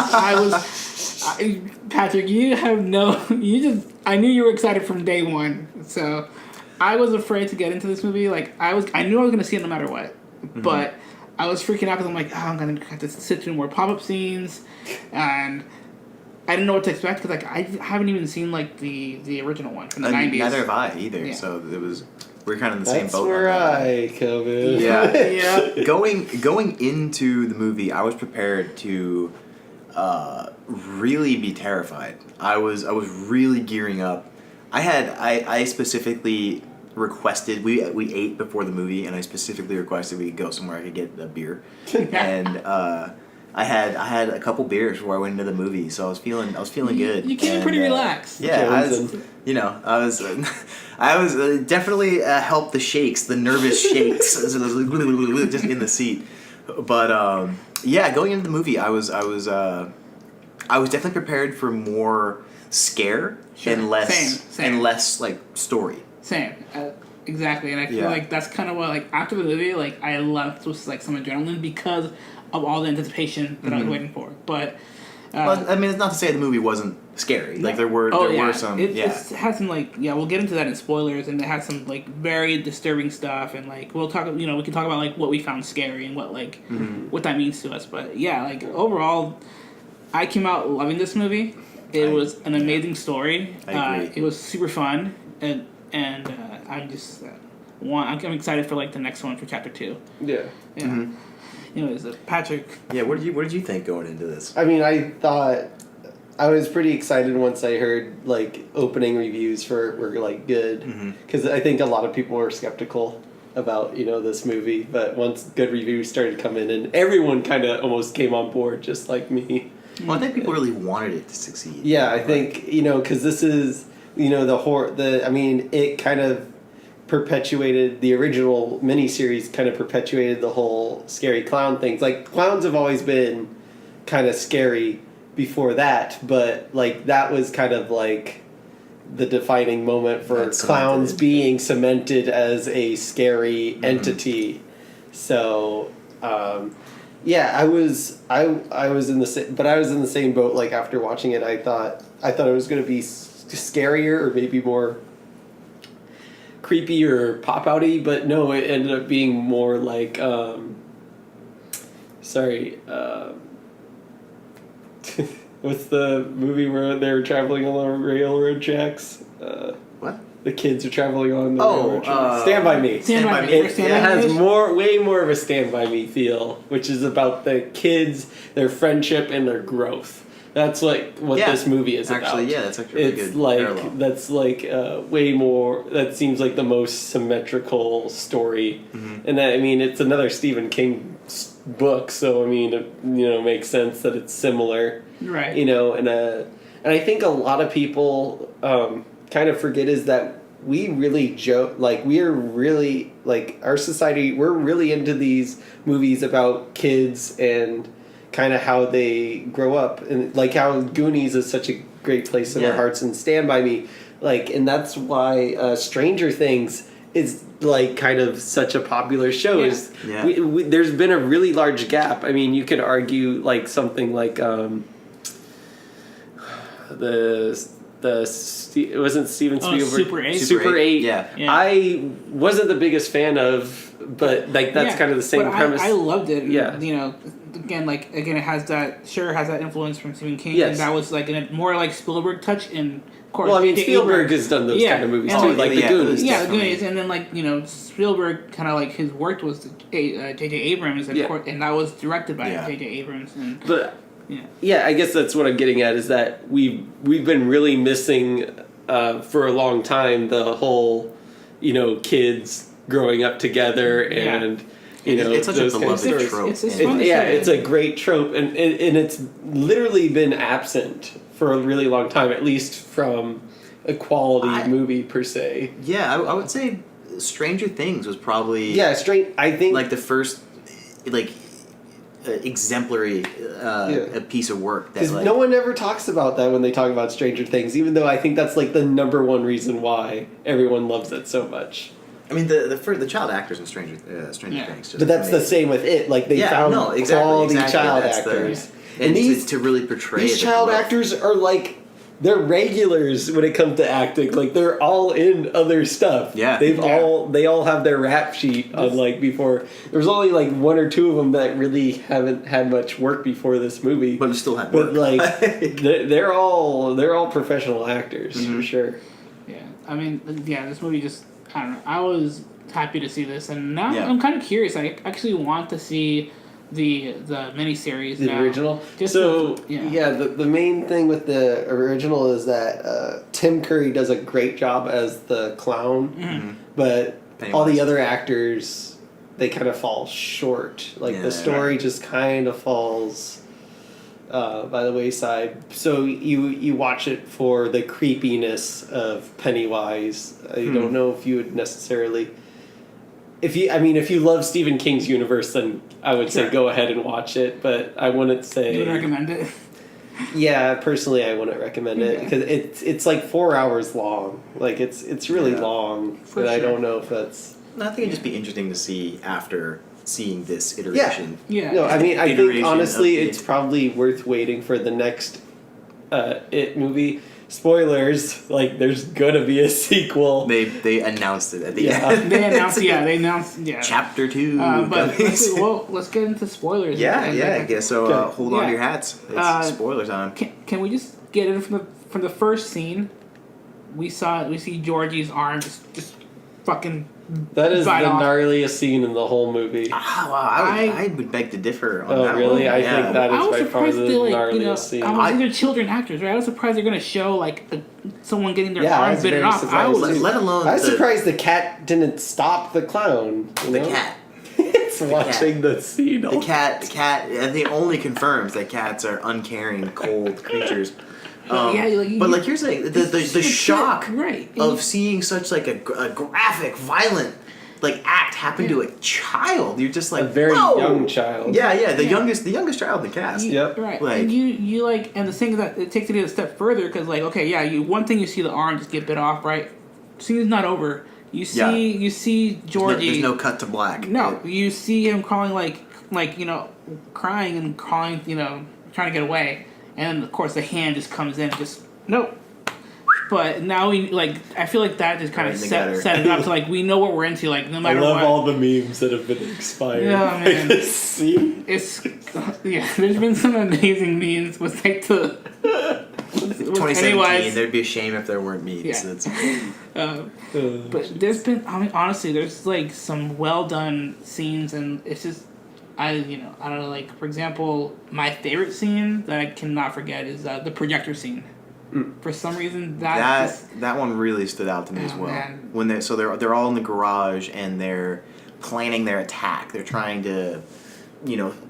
Patrick, I knew you were excited from day one, so I was afraid to get into this movie. Like I knew I was gonna see it no matter what, but I was freaking out because I'm like, I'm gonna have to sit through more pop-up scenes, and I didn't know what to expect because like I haven't even seen like the original one from the 90s. Neither have I either. Yeah. So we're kind of in the same That's boat. where on that. I come in. Yeah. Yeah. Going into the movie, I was prepared to really be terrified. I was really gearing up. I specifically requested we ate before the movie, and I specifically requested we go somewhere I could get a beer, and I had a couple beers before I went into the movie, so I was feeling good. You came in pretty relaxed. Yeah, I was Jonesing. I was definitely helped the shakes, the nervous shakes, as it was just in the seat. But going into the movie, I was definitely prepared for more scare Sure. and less Same. and less like story. Same. Exactly, and I feel Yeah. like that's kind of what like after the movie, like I left with like some adrenaline because of all the anticipation that I was waiting for. But Well, I mean, it's not to say the movie wasn't scary. Like there were some. It has some like we'll get into that in spoilers, and it has some like very disturbing stuff, and like we'll talk. We can talk about like what we found scary and what like what that means to us. But yeah, like overall, I came out loving this movie. It was an amazing story. I agree. It was super fun, and I'm just I'm excited for like the next one for chapter 2. Yeah. Yeah. Anyways, Patrick. Yeah, what did you think going into this? I mean, I thought I was pretty excited once I heard like opening reviews were like good, because I think a lot of people were skeptical about this movie, but once good reviews started coming in, everyone kind of almost came on board, just like me. Well, I think people really wanted it to succeed. Yeah, I think because this is it kind of perpetuated the original miniseries, kind of perpetuated the whole scary clown things. Like clowns have always been kind of scary before that, but like that was kind of like the defining moment for That's clowns cemented. being cemented as a scary entity. So yeah, I was in the same boat. Like after watching it, I thought it was going to be scarier or maybe more creepy or pop outy, but no, it ended up being more like what's the movie where they're traveling on railroad tracks? What? The kids are traveling on the railroad tracks. Stand By Me. Stand By Me. It Stand By has Me? way more of a Stand By Me feel, which is about the kids, their friendship, and their growth. That's what Yeah. this movie is about. Actually, yeah, that's actually a It's good like parallel. that's like way more. That seems like the most symmetrical story, and I mean it's another Stephen King book, so I mean it makes sense that it's similar. Right. And I think a lot of people kind of forget is that we really joke, like we're really like our society, we're really into these movies about kids and kind of how they grow up, and like how Goonies is such a great place in our hearts, and Stand By Me, like, and that's why Stranger Things is like kind of such a popular show. Is there's been a really large gap. I mean, you could argue like something like it wasn't Steven Spielberg. Super 8? Super 8. Yeah. I wasn't the biggest fan of, but like that's kind of the same but premise. I loved it. Yeah. Again, it has that influence from Stephen King. Yes. And that was like a more like Spielberg touch, and of course. Well, I mean, J.J. Spielberg Abrams. has done those kind of movies and too, like the Goonies. Yeah, the Goonies, and then like Spielberg kind of like his work was J.J. Abrams, and of course, and that was directed by J.J. Abrams, and But yeah, I guess that's what I'm getting at is that we've been really missing for a long time the whole kids growing up together and. It's such a those kind of beloved stories. trope. It's fun to say. It's a great trope, and it's literally been absent for a really long time, at least from a quality movie per se. Yeah, I would say Stranger Things was probably I think like the first like exemplary a piece of work that because like, no one ever talks about that when they talk about Stranger Things, even though I think that's like the number one reason why everyone loves it so much. I mean the child actors in Stranger Things. Just But that's the amazing. same with it. Like they found quality child actors, and these to really portray these it, child well. actors are like. They're regulars when it comes to acting. Like they're all in other stuff. Yeah. They all have their rap sheet on like before. There's only like one or two of them that really haven't had much work before this movie. But still had But work. like they're all professional actors for sure. Yeah, I mean, this movie just, I don't know. I was happy to see this, and now Yeah. I'm kind of curious. I actually want to see the miniseries. The now. original. Just So the- the main thing with the original is that Tim Curry does a great job as the clown, but all the other actors they kind of fall short. Like the story just kind of falls by the wayside. So you watch it for the creepiness of Pennywise. You don't know if you would necessarily. If you love Stephen King's universe, then I would say go ahead and watch it. But I wouldn't say You would recommend it? Yeah, personally, I wouldn't recommend it because it's like 4 hours long. Like it's really long, but I don't know if that's. I think it'd just be interesting to see after seeing this iteration. Yeah. No, I mean, I Iteration think honestly, of the- it's probably worth waiting for the next It movie. Spoilers, like there's gonna be a sequel. They announced it at the Yeah. end. They announced. Yeah. Chapter 2. But coming. let's get into spoilers. yeah, And, I like, guess so. Okay. Hold on to Yeah. your hats. It's spoiler time. Can we just get in from the first scene? We see Georgie's arm just fucking That is the bite off. gnarliest scene in the whole movie. Ah, wow, I would beg to differ on Oh, that really? one. I Yeah. think that I is was by far the surprised they gnarliest scene. these are children actors, right? I was surprised they're gonna show like someone getting their Yeah, I arm was bitten very off. I surprised was too. Let alone I was the- surprised the cat didn't stop the clown. You The know? cat. It's watching the scene. The cat, I think, only confirms that cats are uncaring, cold creatures. But you're saying, the shock right. of seeing such like a graphic, violent like act happen to a child, you're just like A very whoa! young child. Yeah, the Yeah. youngest child in the cast. Yep. Right, Like- and you like, and the thing that it takes it a step further because like, okay, yeah, one thing you see the arm just get bit off, right? Scene's not over. You see, Yeah. you see Georgie. There's no cut to black. No, you see him crawling like crying and crawling, trying to get away, and of course the hand just comes in, just nope. But now I feel like that just kind Right of in the gutter. set it up to like we know what we're into, like no I matter love what. all the memes that have been expired. Yeah, by man. this scene. It's there's been some amazing memes with like the. with 2017, Pennywise. there'd be a shame if there weren't memes. Yeah. It's- But there's been, I mean, honestly, there's like some well done scenes, and it's just, I don't know, like for example, my favorite scene that I cannot forget is the projector scene. For some reason, that one really stood out to me as Oh, well. man. When they're all in the garage and they're planning their attack. They're trying to,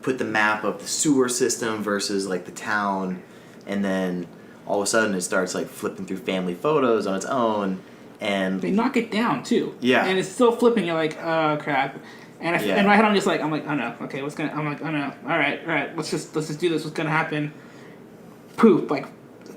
put the map of the sewer system versus like the town, and then all of a sudden it starts like flipping through family photos on its own, and they knock it down too. Yeah. and it's still flipping. You're like, oh crap. And Yeah. in my head, I'm like, oh no, okay, what's gonna? I'm like, oh no, all right, let's just do this. What's gonna happen? Poof, like,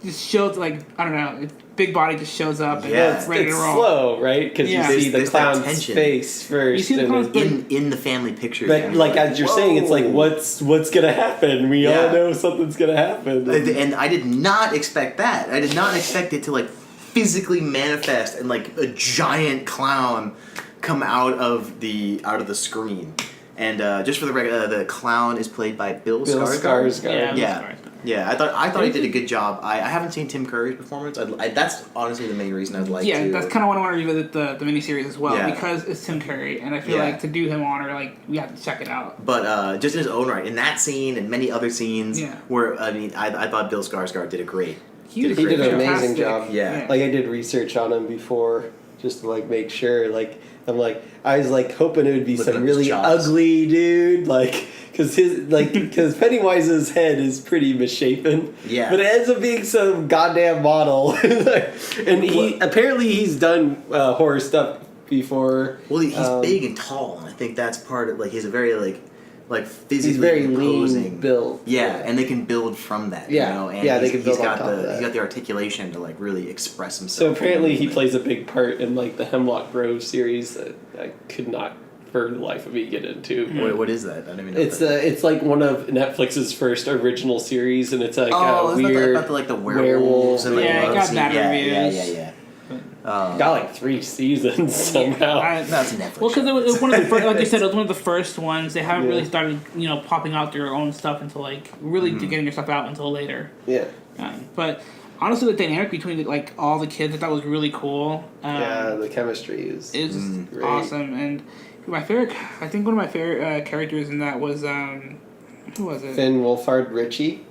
just shows like I don't know, big body just shows up and Yeah. it's ready It's to roll. slow, right? Because Yeah. you see the There's that clown's tension. face first. You see the and clown's then- in the family picture. but you're like as you're saying, it's like whoa. what's gonna happen? We all Yeah. know something's gonna happen. And I did not expect that. I did not expect it to like physically manifest and like a giant clown come out of the screen. And just for the record, the clown is played by Bill Skarsgård. Skarsgård. Yeah, I thought he did a good job. I haven't seen Tim Curry's performance. That's honestly the main reason I'd like Yeah, to. that's kind of what I want to revisit the miniseries as well Yeah. because it's Tim Curry, and I feel Yeah. like to do him honor, like we have to check it out. But just in his own right, in that scene and many other scenes, Yeah. where I thought Bill Skarsgård did a great. He did an amazing fantastic. job. Yeah. Like I did research on him before, just to like make sure. Like I was like hoping it would be Looking some at his really chops. ugly dude, like because Pennywise's head is pretty misshapen. Yeah. But it ends up being some goddamn model, and apparently he's done horror stuff before. Well, he's big and tall, and I think that's part of like he's a very like physically He's very imposing lean built. Yeah, and they can build from that. Yeah. And Yeah, they he's- can build he's got on top of that. he's got the articulation to like really express So himself. apparently he plays a big part in like the Hemlock Grove series that I could not for the life of me get into. What is that? I don't even know. It's like one of Netflix's first original series, and it's like oh, a it's weird. about the like the werewolves and like Yeah, it love got scene. bad Yeah, reviews. yeah. got like 3 seasons somehow. That's Netflix. Well, because it was one of the first, like you said, it was one of the first ones. They haven't Yeah. really started, popping out their own stuff until like really getting their stuff out until later. Yeah, But honestly, the dynamic between like all the kids I thought was really cool. yeah, the chemistry is. It was great. awesome, and my favorite. I think one of my favorite characters in that was who was it? Finn Wolfhard Richie.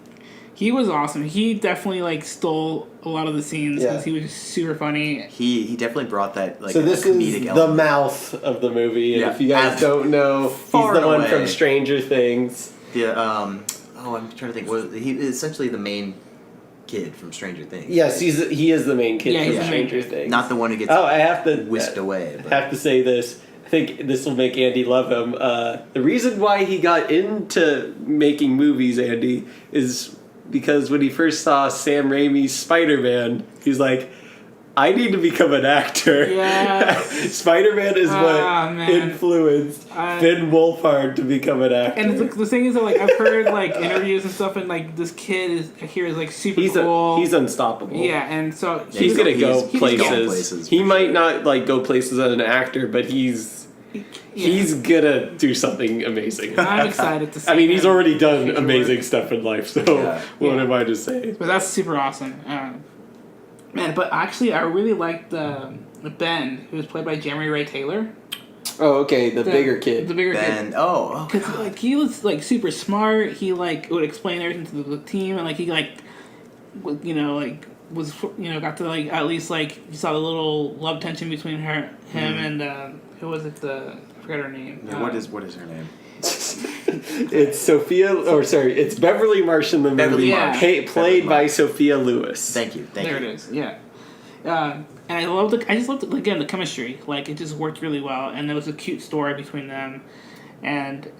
He was awesome. He definitely like stole a lot of the scenes because he was just super funny. He definitely brought that like So this comedic is element. the mouth of the movie, and Yeah. if you guys don't know, Far he's the one away. from Stranger Things. I'm trying to think. He is essentially the main kid from Stranger Things. Yes, he is the main kid Yeah, from he's the main Stranger kid. Things. Not the one who gets Oh, I have to whisked away. I But. have to say this. I think this will make Andy love him. The reason why he got into making movies, Andy, is because when he first saw Sam Raimi's Spider-Man, he's like, I need to become an actor. Yes. Spider-Man is what Man. influenced Finn Wolfhard to become an actor. And the thing is that like I've heard like interviews and stuff, and like this kid is like super cool. He's unstoppable. Yeah, and so He's gonna go he's places. going places, He for might sure. not like go places as an actor, but he's gonna do something amazing. I'm excited to see. I mean, he's him already done future amazing work. stuff in life, so Yeah. what Yeah. am I to say? But that's super awesome, man. But actually, I really liked Ben, who was played by Jeremy Ray Taylor. Oh, okay, the bigger kid. The bigger kid. Ben, oh, Because like he was like super smart. He like would explain everything to the team, and like he like, like was got to like at least like you saw the little love tension between him and who was it? I forgot her name. what is her name? It's it's Beverly Marsh in the movie. Beverly Marsh. Played by Sophia Lewis. Thank you. There it is. Yeah. And I just loved again the chemistry. Like it just worked really well, and there was a cute story between them. And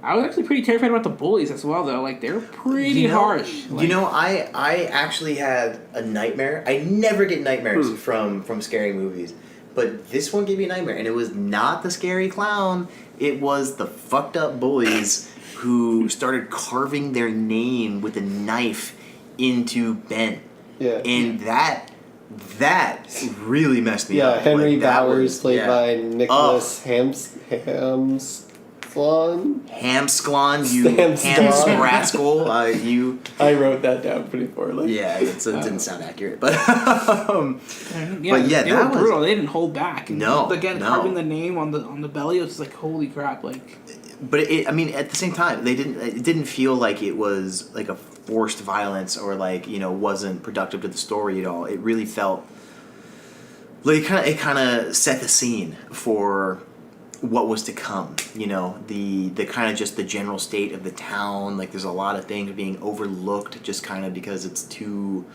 I was actually pretty terrified about the bullies as well, though. Like they're pretty harsh. Like, I actually had a nightmare. I never get nightmares from scary movies, but this one gave me a nightmare, and it was not the scary clown. It was the fucked up bullies who started carving their name with a knife into Ben. Yeah. And that really messed me Yeah, up. Henry Like, that Bowers, was- played yeah. by Nicholas Hamsklon. Hamsklon, you Hamsklon. Hamskraskel, you. I wrote that down pretty poorly. Yeah, it didn't sound accurate, but but yeah, they that were was- brutal. They didn't hold back. And No, again, no. carving the name on the belly, it was just like holy crap. Like but I mean, at the same time, it didn't feel like it was like a forced violence or like wasn't productive to the story at all. It really felt like it kind of set the scene for what was to come. The kind of just the general state of the town. Like there's a lot of things being overlooked just kind of because it's too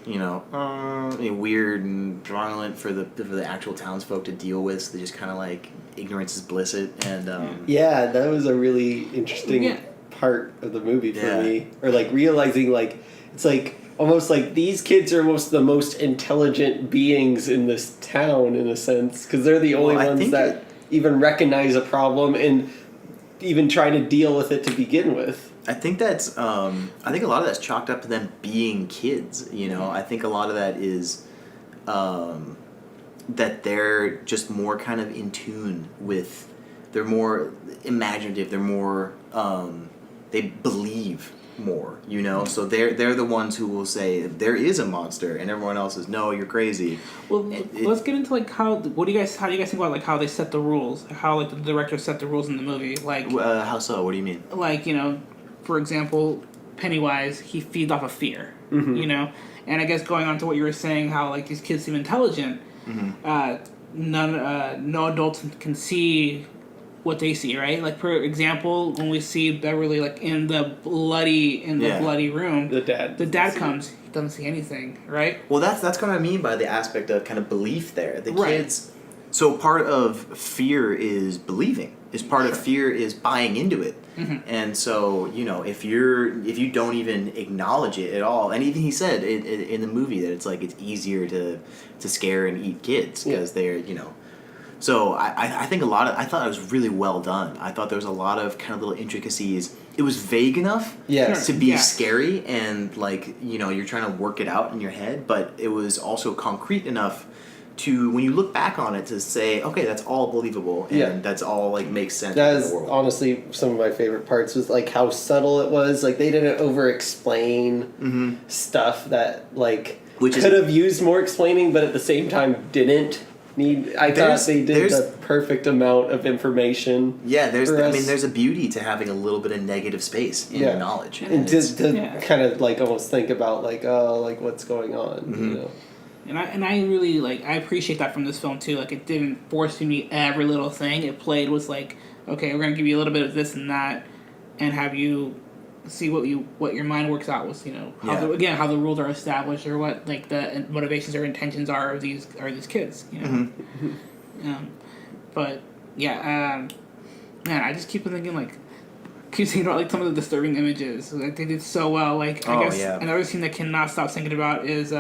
weird and violent for the actual townsfolk to deal with. So they just kind of like ignorance is bliss it, and Yeah, that was a really interesting Yeah. part of the movie for Yeah. me. Or like realizing like it's like almost like these kids are almost the most intelligent beings in this town in a sense because they're the only Well, I ones think that even recognize a problem and even try to deal with it to begin with. I think that's I think a lot of that's chalked up to them being kids. I think a lot of that is that they're just more kind of in tune with. They're more imaginative. They're more they believe more. So they're the ones who will say there is a monster, and everyone else is no, you're crazy. well, let's get into like how do you guys think about like how they set the rules, how like the director set the rules in the movie, like How so? What do you mean? like for example, Pennywise, he feeds off of fear, and I guess going on to what you were saying, how like these kids seem intelligent, no adults can see what they see, right? Like for example, when we see Beverly like in the bloody room, The dad comes, he doesn't see anything, right? Well, that's what I mean by the aspect of kind of belief there. The Right. kids. So part of fear is believing. Part of fear is buying into it. And so if you don't even acknowledge it at all, and even he said in the movie that it's like it's easier to scare and eat kids because they're So I think I thought it was really well done. I thought there was a lot of kind of little intricacies. It was vague enough Yes. to be Yeah. scary and like you're trying to work it out in your head, but it was also concrete enough to when you look back on it to say, okay, that's all believable and that's all like makes sense That in is the world. honestly some of my favorite parts was like how subtle it was. Like they didn't over explain stuff that like Which is- could have used more explaining, but at the same time didn't need. I thought they did there's- the perfect amount of information. Yeah, for us. there's a beauty to having a little bit of negative space in your knowledge. and it's- to Yeah. kind of like almost think about like like what's going on. And I really like I appreciate that from this film too. Like it didn't force you to meet every little thing. It played was like, okay, we're gonna give you a little bit of this and that, and have you see what your mind works out with how the rules are established or what like the motivations or intentions are of these kids. But yeah, man, I just keep thinking like. Keep thinking about like some of the disturbing images. Like they did so well. Like I guess another scene that cannot stop thinking about is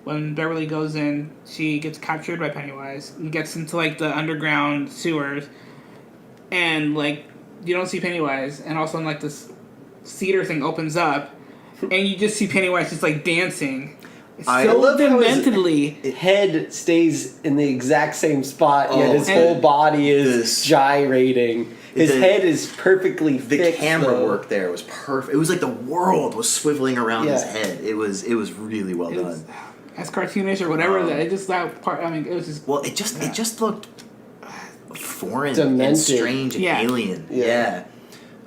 when Beverly goes in, she gets captured by Pennywise and gets into like the underground sewers, and like you don't see Pennywise, and also like this cedar thing opens up, and you just see Pennywise just like dancing. I So love how his- dementedly. Head stays in the exact same spot, yet Oh, his and whole body is this- gyrating. His the- head is perfectly The fixed, camera though. work there was perfect. It was like the world was swiveling around his Yeah. head. It was really well It was, done. as cartoonish or whatever, that it just that part. I mean, it was just Well, it just looked foreign Demented. and strange and Yeah. alien. Yeah.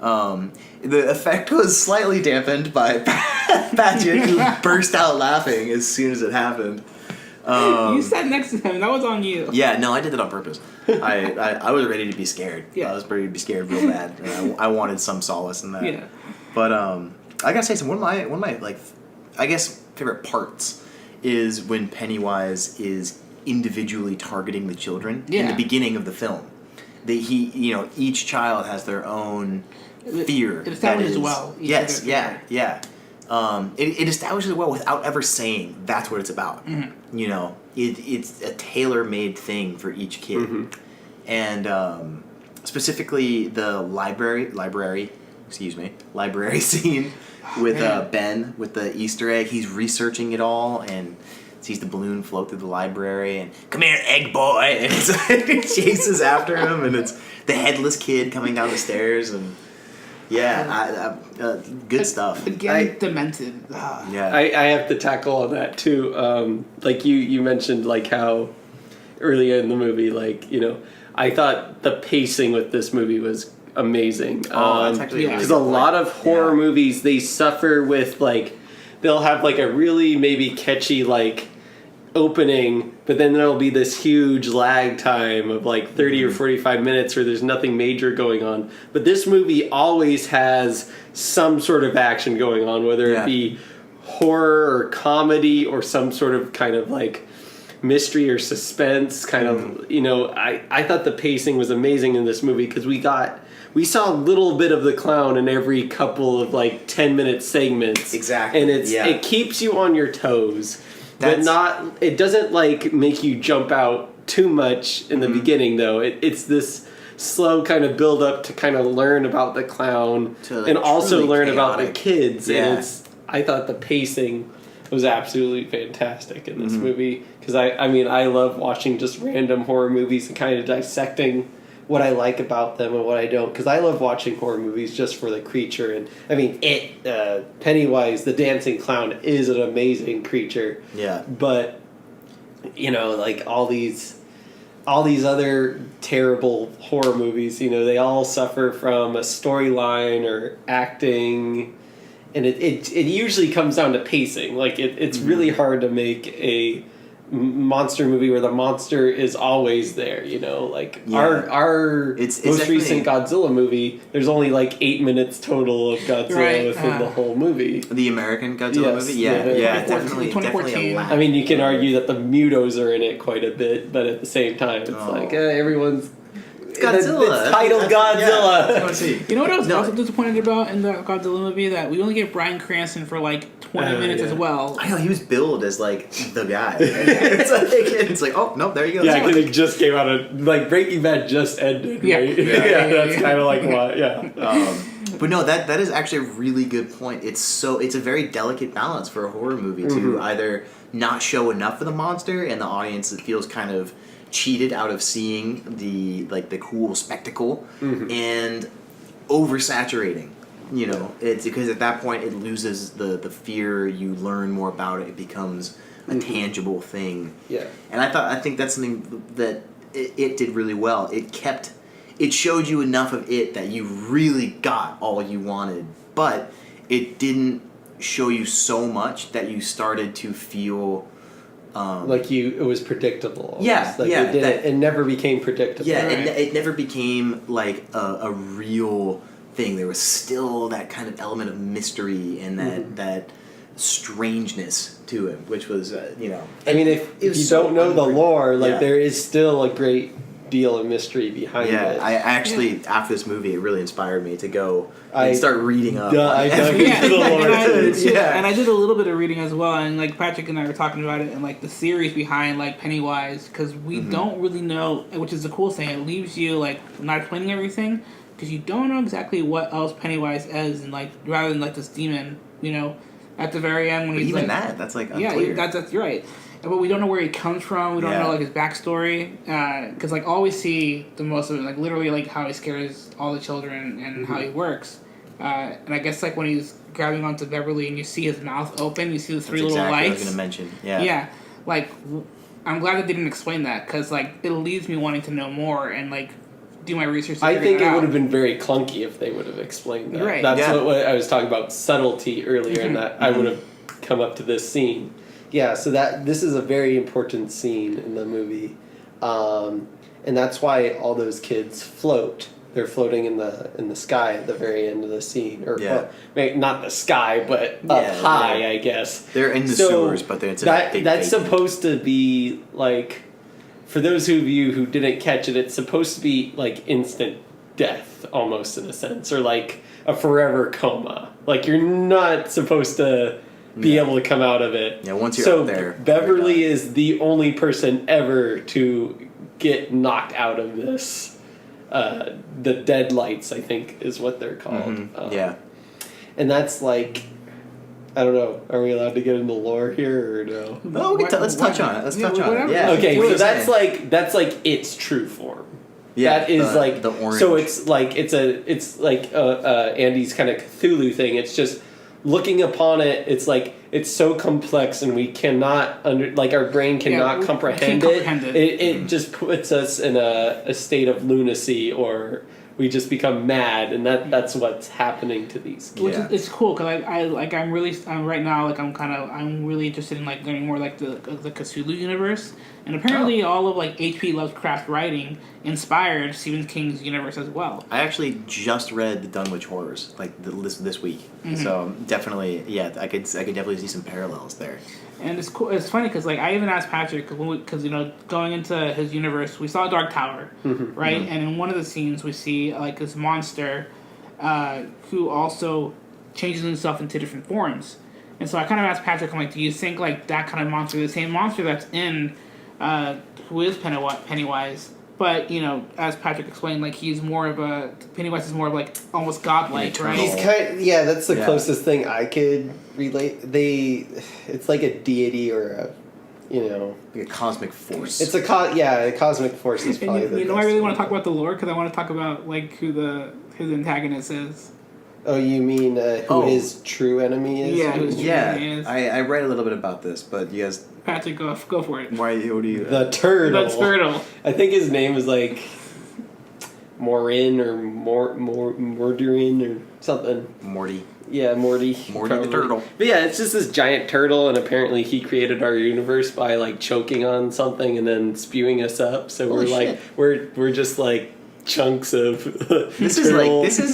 The effect was slightly dampened by Patrick, who burst out laughing as soon as it happened. you sat next to him. That was on you. Yeah, no, I did that on purpose. I was ready to be scared. Yeah. I was ready to be scared real bad. And I wanted some solace in that. Yeah. But I gotta say, one of my like, I guess favorite parts is when Pennywise is individually targeting the children in Yeah. the beginning of the film. Each child has their own fear. It establishes that is- well each Yes, of their yeah, fear. yeah. It establishes it well without ever saying that's what it's about. Mm-hmm. You know, it's a tailor-made thing for each kid, and specifically the library scene with Ben with the Easter egg. He's researching it all and sees the balloon float through the library and come here, egg boy, and it chases after him, and it's the headless kid coming down the stairs and. Yeah, good stuff. Again, demented. Yeah. I have to tackle on that too. Like you mentioned, like how earlier in the movie, like I thought the pacing with this movie was amazing. That's actually a really Because good a lot point. of horror Yeah. movies, they suffer with like they'll have like a really maybe catchy like opening, but then there'll be this huge lag time of like 30 or 45 minutes where there's nothing major going on. But this movie always has some sort of action going on, whether Yeah. it be horror or comedy or some sort of kind of like mystery or suspense kind of, I thought the pacing was amazing in this movie because we saw a little bit of the clown in every couple of like 10-minute segments. Exactly, And yeah. it keeps you on your toes. That's- It doesn't like make you jump out too much in the Mm-hmm. beginning though. It's this slow kind of build up to kind of learn about the clown To, like, and also truly learn about the chaotic. kids. Yeah. And I thought the pacing was absolutely fantastic in Mm-hmm. this movie because I love watching just random horror movies and kind of dissecting what I like about them and what I don't, because I love watching horror movies just for the creature. And I mean, Pennywise, the dancing clown, is an amazing creature. Yeah. But like all these other terrible horror movies, they all suffer from a storyline or acting, and it usually comes down to pacing. Like it's really hard to make a monster movie where the monster is always there, like Yeah. our It's most definitely- recent Godzilla movie, there's only like 8 minutes total of Godzilla Right, within the whole movie. The American Godzilla Yes, movie? Yeah, yeah. yeah, 2014. definitely a lack. I mean, you can argue that the Mutos are in it quite a bit, but at the same time, it's Oh. like everyone's Godzilla. It's titled Godzilla. Yeah, let's see. You know what I was No. also disappointed about in the Godzilla movie? That we only get Bryan Cranston for like 20 minutes yeah. as well. I know, he was billed as like the guy. it's like, oh no, there you go. Yeah, because it just came out of like Breaking Bad just ended. Yeah. Right? Yeah. That's kind of like what. Yeah. But no, that is actually a really good point. It's a very delicate balance for a horror movie to either not show enough of the monster and the audience that feels kind of cheated out of seeing the cool spectacle and oversaturating. It's because at that point it loses the fear. You learn more about it. It becomes a tangible thing. Yeah. And I think that's something that it did really well. It showed you enough of it that you really got all you wanted, but it didn't show you so much that you started to feel It was predictable. almost. Yeah, Like yeah, it never became predictable. yeah, Right. it never became like a real thing. There was still that kind of element of mystery and that strangeness to it, which was I mean, if It you was so don't know the lore, like yeah. there is still a great deal of mystery behind Yeah, it. I actually after this movie, it really inspired me to go I and start reading up. I on dug every- into the lore. and I did too. Yeah. And I did a little bit of reading as well, and like Patrick and I were talking about it, and like the series behind like Pennywise, because we don't really know, which is the cool thing. It leaves you like not explaining everything, because you don't know exactly what else Pennywise is, and like rather than like this demon, you know, at the very end when But he's even like, that's like yeah, unclear. that's you're right. But we don't know where he comes from. We don't Yeah. know like his backstory, because like all we see the most of it, like literally like how he scares all the children and how he works. And I guess like when he's grabbing onto Beverly and you see his mouth open, you see the three That's little exactly what I lights. was gonna mention. Yeah. Yeah, like I'm glad that they didn't explain that, because like it leaves me wanting to know more and like do my research. To I figure think that it out. would have been very clunky if they would have explained that. Right. That's Yeah. what I was talking about, subtlety earlier, and that I would have come up to this scene. Yeah, so this is a very important scene in the movie, and that's why all those kids float. They're floating in the sky at the very end of the scene, or Yeah. well, maybe not the sky, but Yeah, up high, yeah. I guess. They're in the So sewers, but it's a big that's fake. supposed to be like, for those of you who didn't catch it, it's supposed to be like instant death, almost in a sense, or like a forever coma. Like you're not supposed to be Yeah. able to come out of it. Yeah, once you're so up there, Beverly you're done. is the only person ever to get knocked out of this. The deadlights, I think, is what they're called. Yeah. And that's like, I don't know. Are we allowed to get into lore here or no? No, let's touch on it. Let's touch on it. whatever. Yeah. Okay, What so are you saying? that's like its true form. Yeah, that is the- like the orange. So it's like Andy's kind of Cthulhu thing. It's just looking upon it. It's like it's so complex, and we cannot our brain cannot we comprehend, can't comprehend it. It just puts us in a state of lunacy, or we just become mad, and that's what's happening to these kids. Which Yeah. is, it's cool, because I'm right now like I'm really interested in like learning more like the Cthulhu universe, and apparently all of like H.P. Lovecraft writing inspired Stephen King's universe as well. I actually just read the Dunwich Horrors like this week, so definitely, yeah, I could definitely see some parallels there. And it's cool. It's funny because like I even asked Patrick, because you know, going into his universe, we saw Dark Tower, right? And in one of the scenes, we see like this monster who also changes himself into different forms. And so I kind of asked Patrick, I'm like, do you think like that kind of monster, the same monster that's in who is Pennywise? But you know, as Patrick explained, like Pennywise is more of like almost godlike, Eternal. right? He's that's the Yeah. closest thing I could relate. It's like a deity or a, Like a cosmic force. it's a cosmic force is probably And the you know, I best really way want to to- talk about the lore, because I want to talk about like who the antagonist is. Oh, you mean who Oh. his true enemy is? Yeah, who's- yeah, Yes. I read a little bit about this, but you guys, Patrick, go for it. what do you? The turtle. That's Turtle. I think his name is like Morin or Mordurin or something. Morty. Yeah, Morty. Morty the probably. turtle. But yeah, it's just this giant turtle, and apparently he created our universe by like choking on something and then spewing us up. So Holy we're like shit. we're just like chunks of This is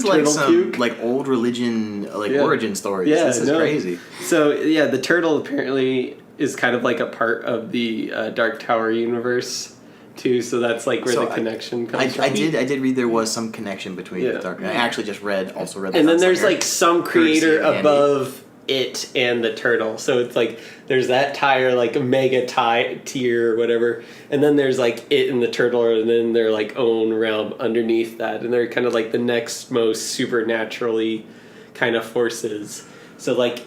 like turtle some puke. like old religion Yeah. origin stories. Yeah, This is no. crazy. So yeah, the turtle apparently is kind of like a part of the Dark Tower universe too. So that's like where So the connection I comes from. did read there was some connection between Yeah. the dark. I actually just read the And then there's Gunslinger. like some creator Courtesy of Andy. above it and the turtle. So it's like there's that tier, like a mega tier or whatever. And then there's like it and the turtle, and then their like own realm underneath that. And they're kind of like the next most supernaturally kind of forces. So like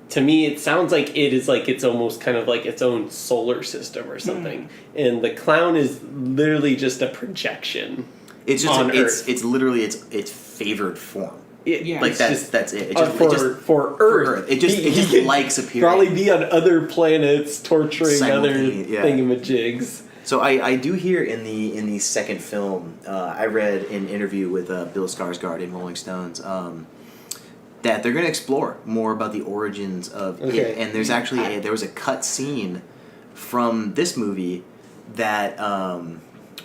to me it sounds like it is like it's almost kind of like its own solar system or something. And the clown is literally just a projection. It's just on it's literally its favored form. Yeah, Like it's that's it. It Uh, just, for, it just for Earth. Earth. It just could likes appearing. Probably be on other planets torturing other Simultaneous, yeah. thingamajigs. So I do hear in the second film, I read an interview with Bill Skarsgård in Rolling Stones, that they're going to explore more about the origins of Okay. it. And there's actually there was a cut scene from this movie that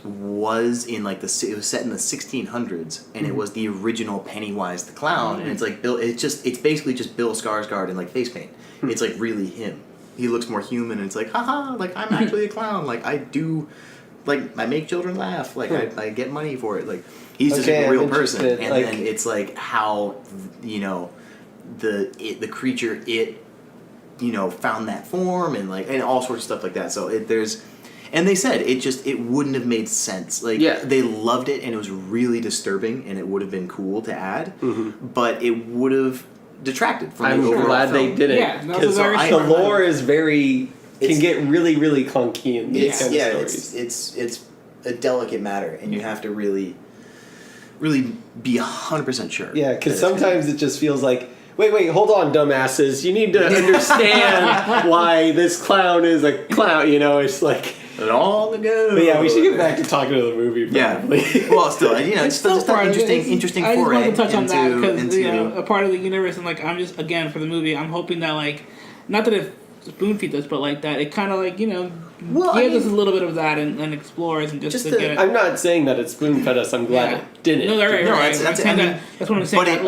was in like it was set in the 1600s, and it was the original Pennywise the clown, and it's like it's basically just Bill Skarsgård in like face paint. It's like really him. He looks more human, and it's like, haha, like I'm actually a clown. Like I do like I make children laugh. Like I get money for it. Like he's just Okay, a I'm real person. interested, And like- then it's like how the creature found that form and all sorts of stuff like that. So and they said it wouldn't have made sense. Like Yeah. they loved it and it was really disturbing and it would have been cool to add, but it would have detracted from I'm the overall glad film. they did it. Yeah, that was Because a very the smart move. lore is can It's- get really, really clunky in these kind of stories. it's a delicate matter and you have to really be 100% sure. Yeah, that because it's gonna- sometimes it just feels like, wait, hold on, dumbasses. You need to understand why this clown is a clown. It's like, long ago. but yeah, we should get back to talking to the movie. Yeah. Probably. Well, still, it's still just part an of it. interesting I just foray wanted to touch on that because into a part of the universe, and like I'm just again for the movie, I'm hoping that like not that it spoon feeds us, but like that it kind of like Well, I gives us a mean- little bit of that and explores and just to Just get it. I'm not saying that it spoon fed us. I'm glad Yeah. it didn't. No, they're right. No, right. that's- I'm saying I mean, that's what I'm saying. but That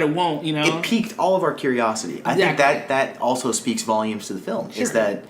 it won't. it piqued all of our curiosity. I think Exactly. that also speaks volumes to the film. Is Sure. that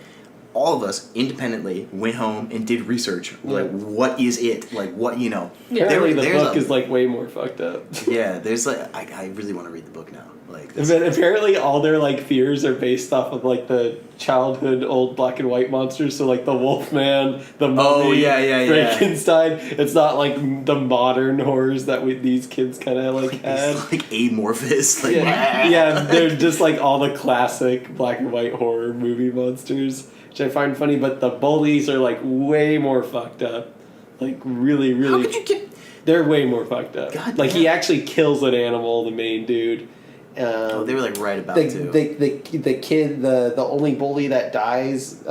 all of us independently went home and did research. Like, what is it? Like, what Yeah. Apparently, the there's book is like way more fucked up. yeah. There's like I really want to read the book now. Like, this- But apparently, all their like fears are based off of like the childhood old black and white monsters. So like the Wolfman, the Mummy, yeah. Frankenstein. It's not like the modern horrors that these kids kind of like had. it's like amorphous. Like, Yeah, they're just like all the classic black and white horror movie monsters, which I find funny. But the bullies are like way more fucked up. Like really, How really. could you get? They're way more fucked up. God like he damn. actually kills an animal, the main dude. Oh, they were like right about the, to. the kid, the only bully that dies,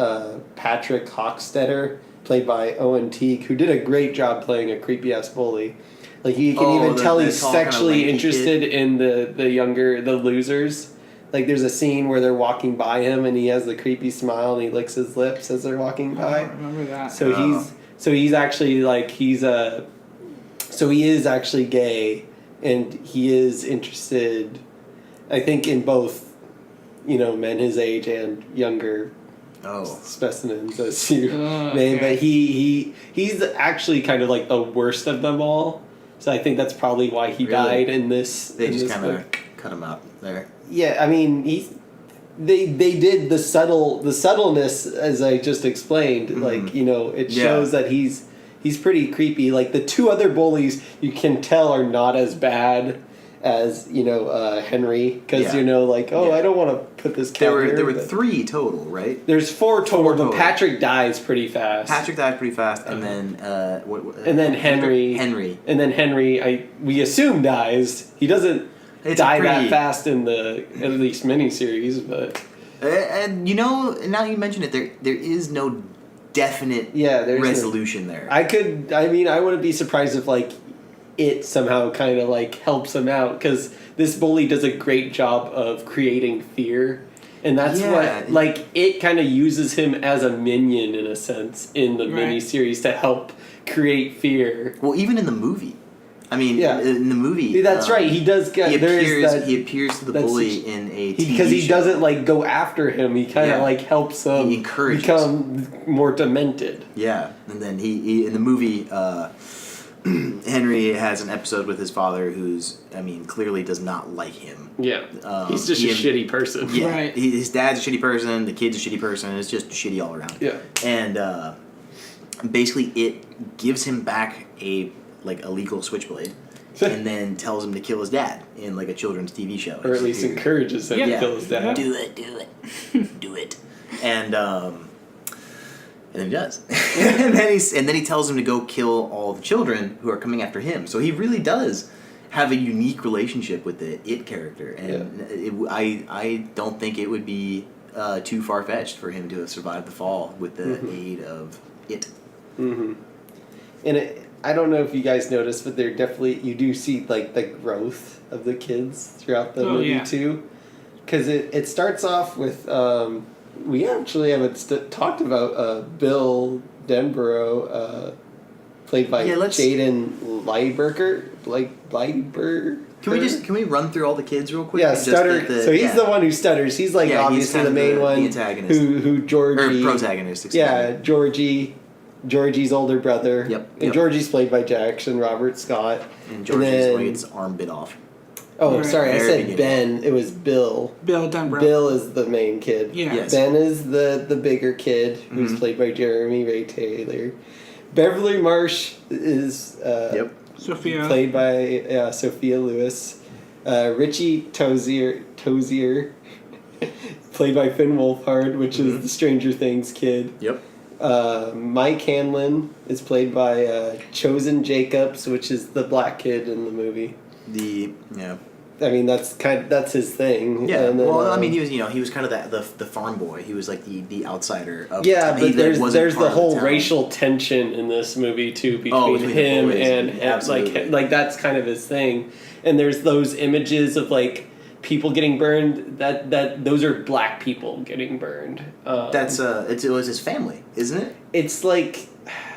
Patrick Hockstetter, played by Owen Teague, who did a great job playing a creepy ass bully. Like you can even tell the he's tall, kinda sexually lanky interested kid. in the losers. Like there's a scene where they're walking by him and he has the creepy smile and he licks his lips as they're walking I by. don't remember that. So he's actually like he is actually gay and he is interested, I think, in both, men his age and younger Oh. specimens, as you Okay. name. But he's actually kind of like the worst of them all. So I think that's probably why he Really? died in this. They in just this kind book. of cut him out there. Yeah, I mean they did the subtleness as I just explained. Like it Yeah. shows that he's pretty creepy. Like the two other bullies, you can tell are not as bad as Henry because Yeah. oh Yeah. I don't want to put this cat here. There were but- 3 total, right? There's 4 total, Four but total. Patrick dies pretty fast. Patrick died pretty fast, and then and then Henry. Henry. We assume dies. He doesn't It's die that pretty- fast in the at least miniseries, but And now you mention it, there is no definite there's resolution there. I wouldn't be surprised if it somehow kind of helps him out because this bully does a great job of creating fear, and that's Yeah. what it kind of uses him as a minion in a sense in the Right. miniseries to help create fear. Well, even in the movie. I mean, Yeah. in the movie. That's right. He does get He there is appears. that He appears to the that's- bully in a TV because he show. doesn't go after him. He kind of Yeah. helps him He encourages. become more demented. Yeah, and then he in the movie, Henry has an episode with his father who's, clearly does not like him. Yeah, he's just a he- shitty person. Yeah, Right. his dad's a shitty person. The kid's a shitty person. It's just shitty all around. Yeah. And basically, it gives him back a legal switchblade, and then tells him to kill his dad in a children's TV show. Or at least encourages him to Yeah. kill his dad. Do it, do it, and then he does, and then he tells him to go kill all the children who are coming after him. So he really does have a unique relationship with the It character, and I don't think it would be too far fetched for him to have survived the fall with the aid of It. Mm-hmm. And I don't know if you guys noticed, but you do see the growth of the kids throughout the movie yeah. too, because it starts off with we actually haven't talked about Bill Denborough, played by Jaden Lieberger, Lieberger. Can we run through all the kids real quick? Yeah, Just stutter. get the- So he's the one who stutters. He's Yeah, he's obviously kind the of main the one. antagonist. Who Georgie or protagonist. Excuse Yeah, me. Georgie, Georgie's older brother. Yep, And yep. Georgie's played by Jackson Robert Scott. And Georgie's then- like its arm bit off. Oh, Right. sorry, I Very said beginning. Ben. It was Bill. Bill Dunbrook. Bill is the main kid. Yeah. Yes. Ben is the bigger kid, who's Mhm. played by Jeremy Ray Taylor. Beverly Marsh is Yep. Sophia. played by Sophia Lewis. Richie Tozier, played by Finn Wolfhard, which is the Stranger Things kid. Yep. Mike Hanlon is played by Chosen Jacobs, which is the black kid in the movie. Yeah. I mean, that's his thing. Yeah. And then, Well, I mean, he was kind of the farm boy. He was like the outsider of. yeah, he but that wasn't there's part the of whole town. racial tension in this movie too between between the him boys, and absolutely. like that's kind of his thing. And there's those images of like people getting burned. That those are black people getting burned. That's it was his family, isn't it? It's like.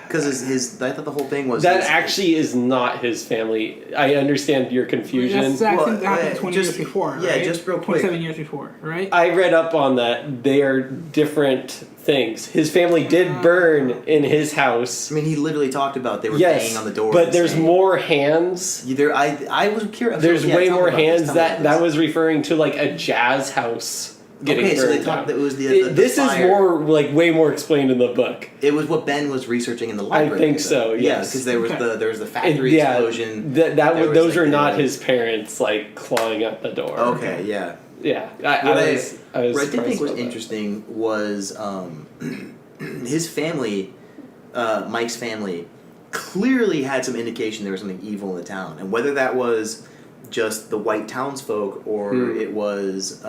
Because his I thought the whole thing was That his- actually is not his family. I understand your confusion. That's the Well, accident that happened 20 just- years before, yeah, right? just real quick. 27 years before, right? I read up on that. They are different things. His family did burn in his house. I mean, he literally talked about they were Yes, banging on the door. but and there's saying- more hands. There, I was curious. There's Yeah, way tell me more about this, hands. tell me That about this. was referring to like a jazz house getting Okay, burned so they down. talked that it was the This is fire. more like way more explained in the book. It was what Ben was researching in the library. think they said. so, Yeah, yes. because there was Okay. there was the And, factory explosion. that There was, those like, are not the- his parents like clawing at the door. Okay, yeah. Yeah, What I was what I did surprised think was about that. interesting was his family, Mike's family, clearly had some indication there was something evil in the town, and whether that was just the white townsfolk or it was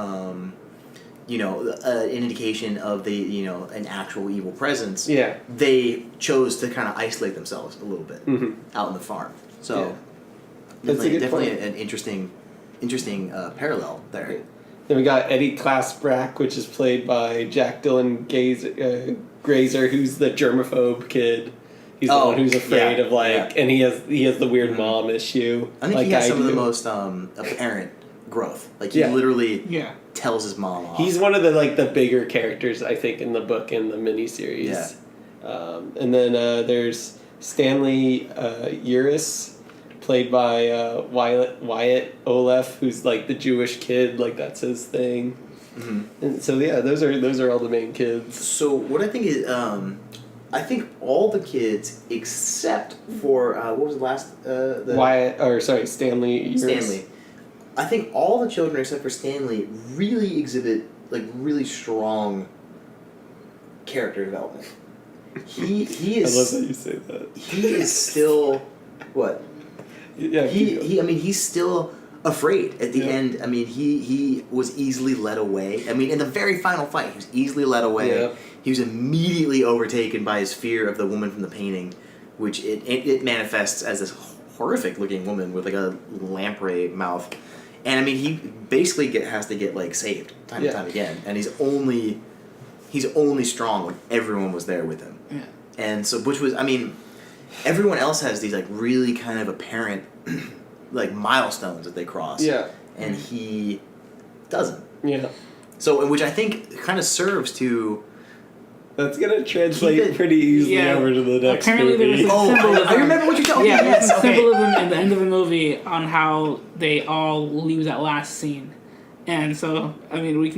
an indication of an actual evil presence. Yeah. They chose to kind of isolate themselves a little bit out in the farm. So Yeah. That's a good definitely point. an interesting parallel there. Then we got Eddie Klasbrack, which is played by Jack Dylan Grazer, who's the germaphobe kid. He's the Oh, one who's afraid yeah, of and he has the weird mom issue. I think like he has some of the do. most apparent growth. Like he Yeah. literally Yeah. tells his mom off. He's one of the bigger characters I think in the book and the miniseries. Yeah. And then there's Stanley Uris, played by Wyatt Olaf, who's like the Jewish kid, like that's his thing. And so yeah, those are all the main kids. So what I think is, I think all the kids except for what was the last Stanley Uris. Stanley. I think all the children except for Stanley really exhibit like really strong character development. He I love is that you say that. he is still what Yeah, he I mean he's still afraid at the end. I mean he was easily led away. I mean in the very final fight he was easily led away. Yeah. He was immediately overtaken by his fear of the woman from the painting, which it manifests as this horrific looking woman with like a lamprey mouth. And I mean he basically has to get like saved time and time again. And he's only strong when everyone was there with him. Yeah. And so which was I mean everyone else has these like really kind of apparent like milestones that they cross. Yeah. And he doesn't. Yeah. So which I think kind of serves to That's gonna translate Keep it- pretty easily Yeah. over to the next Apparently there was movie. a symbolism. I remember what you're talking Yeah, about. there's Yes, some okay. symbolism in the end of the movie on how they all leave that last scene. And so, I mean, we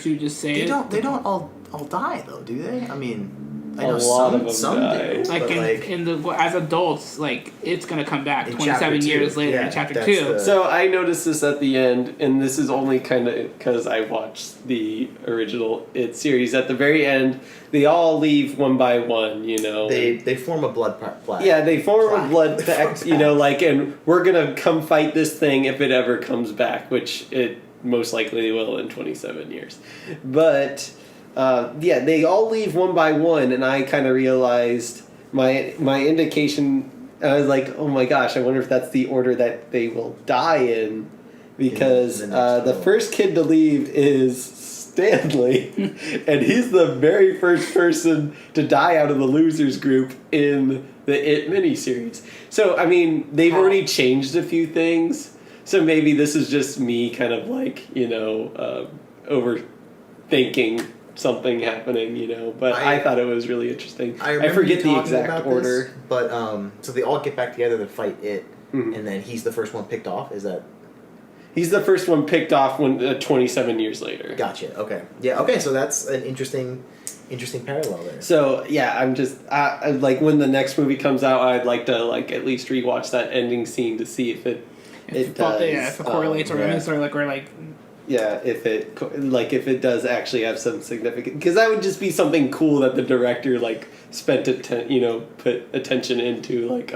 should just say They it. don't all die though, do they? I mean, I A know lot of them some die. do, Like but in the as adults, like it's gonna come back In 27 chapter years two, later yeah, in chapter that's 2. the- So I noticed this at the end, and this is only kind of because I watched the original It series. At the very end, they all leave one by one, you know. they form a blood plaque. Yeah, they form a Plaque. blood pact, you know, like, and we're gonna come fight this thing if it ever comes back, which it most likely will in 27 years. But yeah, they all leave one by one, and I kind of realized my indication. I was like, oh my gosh, I wonder if that's the order that they will die in, because In the next the film. first kid to leave is Stanley, and he's the very first person to die out of the losers group in the It miniseries. So I mean, they've already changed a few things. So maybe this is just me kind of like, overthinking something happening, you know. But I thought it was really interesting. I I forget you the talking exact about order. this, but so they all get back together to fight it, Mhm. and then he's the first one picked off. Is that He's the first one picked off when 27 years later. gotcha? Okay, yeah, okay. So that's an interesting parallel there. So yeah, I'm just like when the next movie comes out, I'd like to like at least rewatch that ending scene to see if it does. Yeah, if it correlates or yeah. any sort of like or like. Yeah, if it does actually have some significance, because that would just be something cool that the director like spent put attention into, like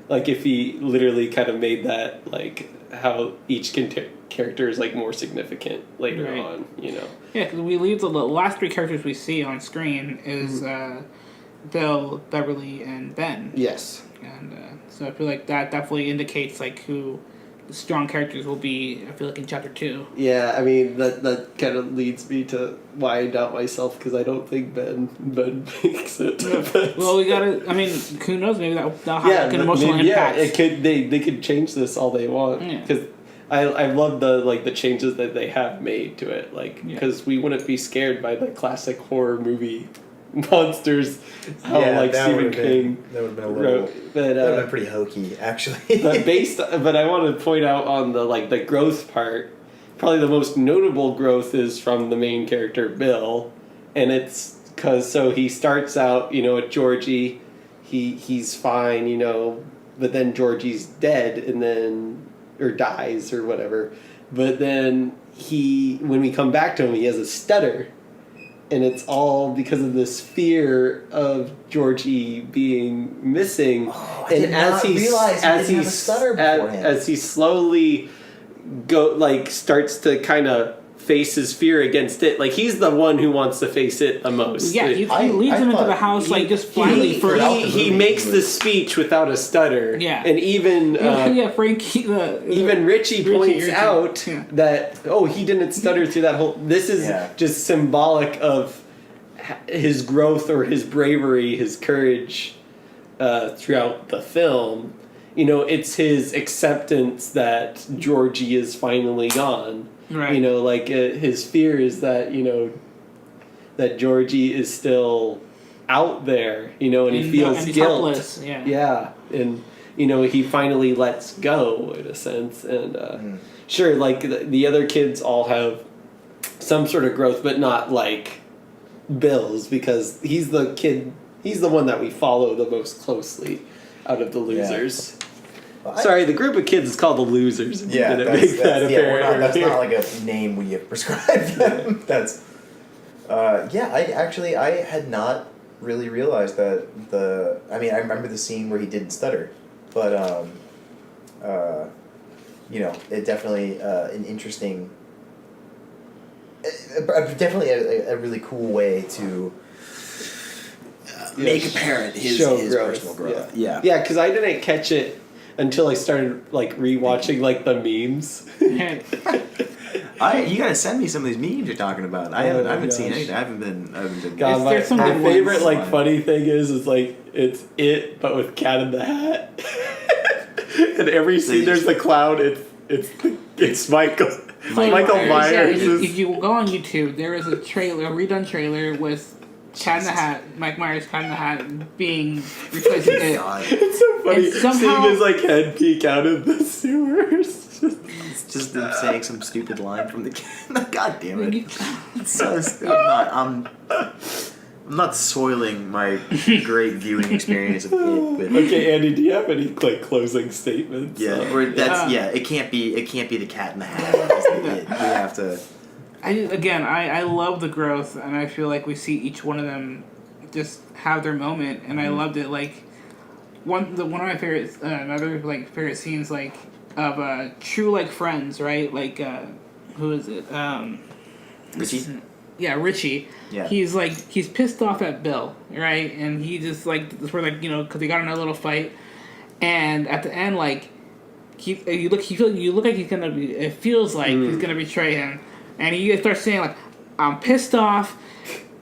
like if he literally kind of made that like how each character is like more significant later Right. on, you know. Yeah, because we leave the last three characters we see on screen is Bill, Beverly, and Ben. Yes. And so I feel like that definitely indicates like who the strong characters will be. I feel like in chapter 2. Yeah, I mean that kind of leads me to why I doubt myself, because I don't think Ben makes it. Well, we gotta. I mean, who knows? Maybe that'll have like an emotional impact. Yeah, it could. They could change this all they want, Yeah. because I love the changes that they have made to it, like because we wouldn't be scared by the classic horror movie monsters, how like that Stephen would've King been, that would have been a little. wrote, but That would have been pretty hokey, actually. but I want to point out on the growth part, probably the most notable growth is from the main character Bill, and it's because he starts out at Georgie, he's fine, but then Georgie's dead and then or dies or whatever, but then when we come back to him, he has a stutter. And it's all because of this fear of Georgie being missing. Oh, I did not realize he didn't have a stutter beforehand. As he slowly starts to kind of face his fear against it. Like he's the one who wants to face it the most. Yeah, he leads him into the house just blindly. He makes the speech without a stutter. Yeah, and even Frankie. Even Richie points out that he didn't stutter through that whole. This is just symbolic of his growth or his bravery, his courage throughout the film. It's his acceptance that Georgie is finally gone. Right. His fear is that that Georgie is still out there. And he feels and guilt. Helpless. Yeah. Yeah, and he finally lets go in a sense, and sure, like the other kids all have some sort of growth, but not like Bill's, because he's the one that we follow the most closely out of the losers. Well, sorry, the group of kids is called the Losers. Yeah, that's not like a name we have prescribed them. That's I had not really realized that I remember the scene where he didn't stutter, but it definitely an interesting, definitely a really cool way to make apparent his personal growth. Yeah, because I didn't catch it until I started rewatching the memes. You gotta send me some of these memes you're talking about. I haven't seen anything. I haven't been. God, my favorite funny thing is it's it, but with Cat in the Hat. And every scene there's the clown. It's Michael. Michael Myers. If you go on YouTube, there is a redone trailer with Cat in the Hat, Mike Myers, Cat in the Hat being replacing it. It's so funny seeing his head peek out of the sewers. Just them saying some stupid line from the kid. God damn it! It's so I'm not soiling my great viewing experience of it. But okay, Andy, do you have any closing statements? Yeah, it can't be the Cat in the Hat. We have to. I love the growth, and I feel like we see each one of them just have their moment, and I loved it. One of my favorite favorite scenes of true friends, right? Who is it? Richie. Yeah, Richie. Yeah. He's pissed off at Bill, right? And he just because they got in a little fight, and at the end you look like he's gonna be. It feels like he's gonna betray him. And he starts saying, I'm pissed off.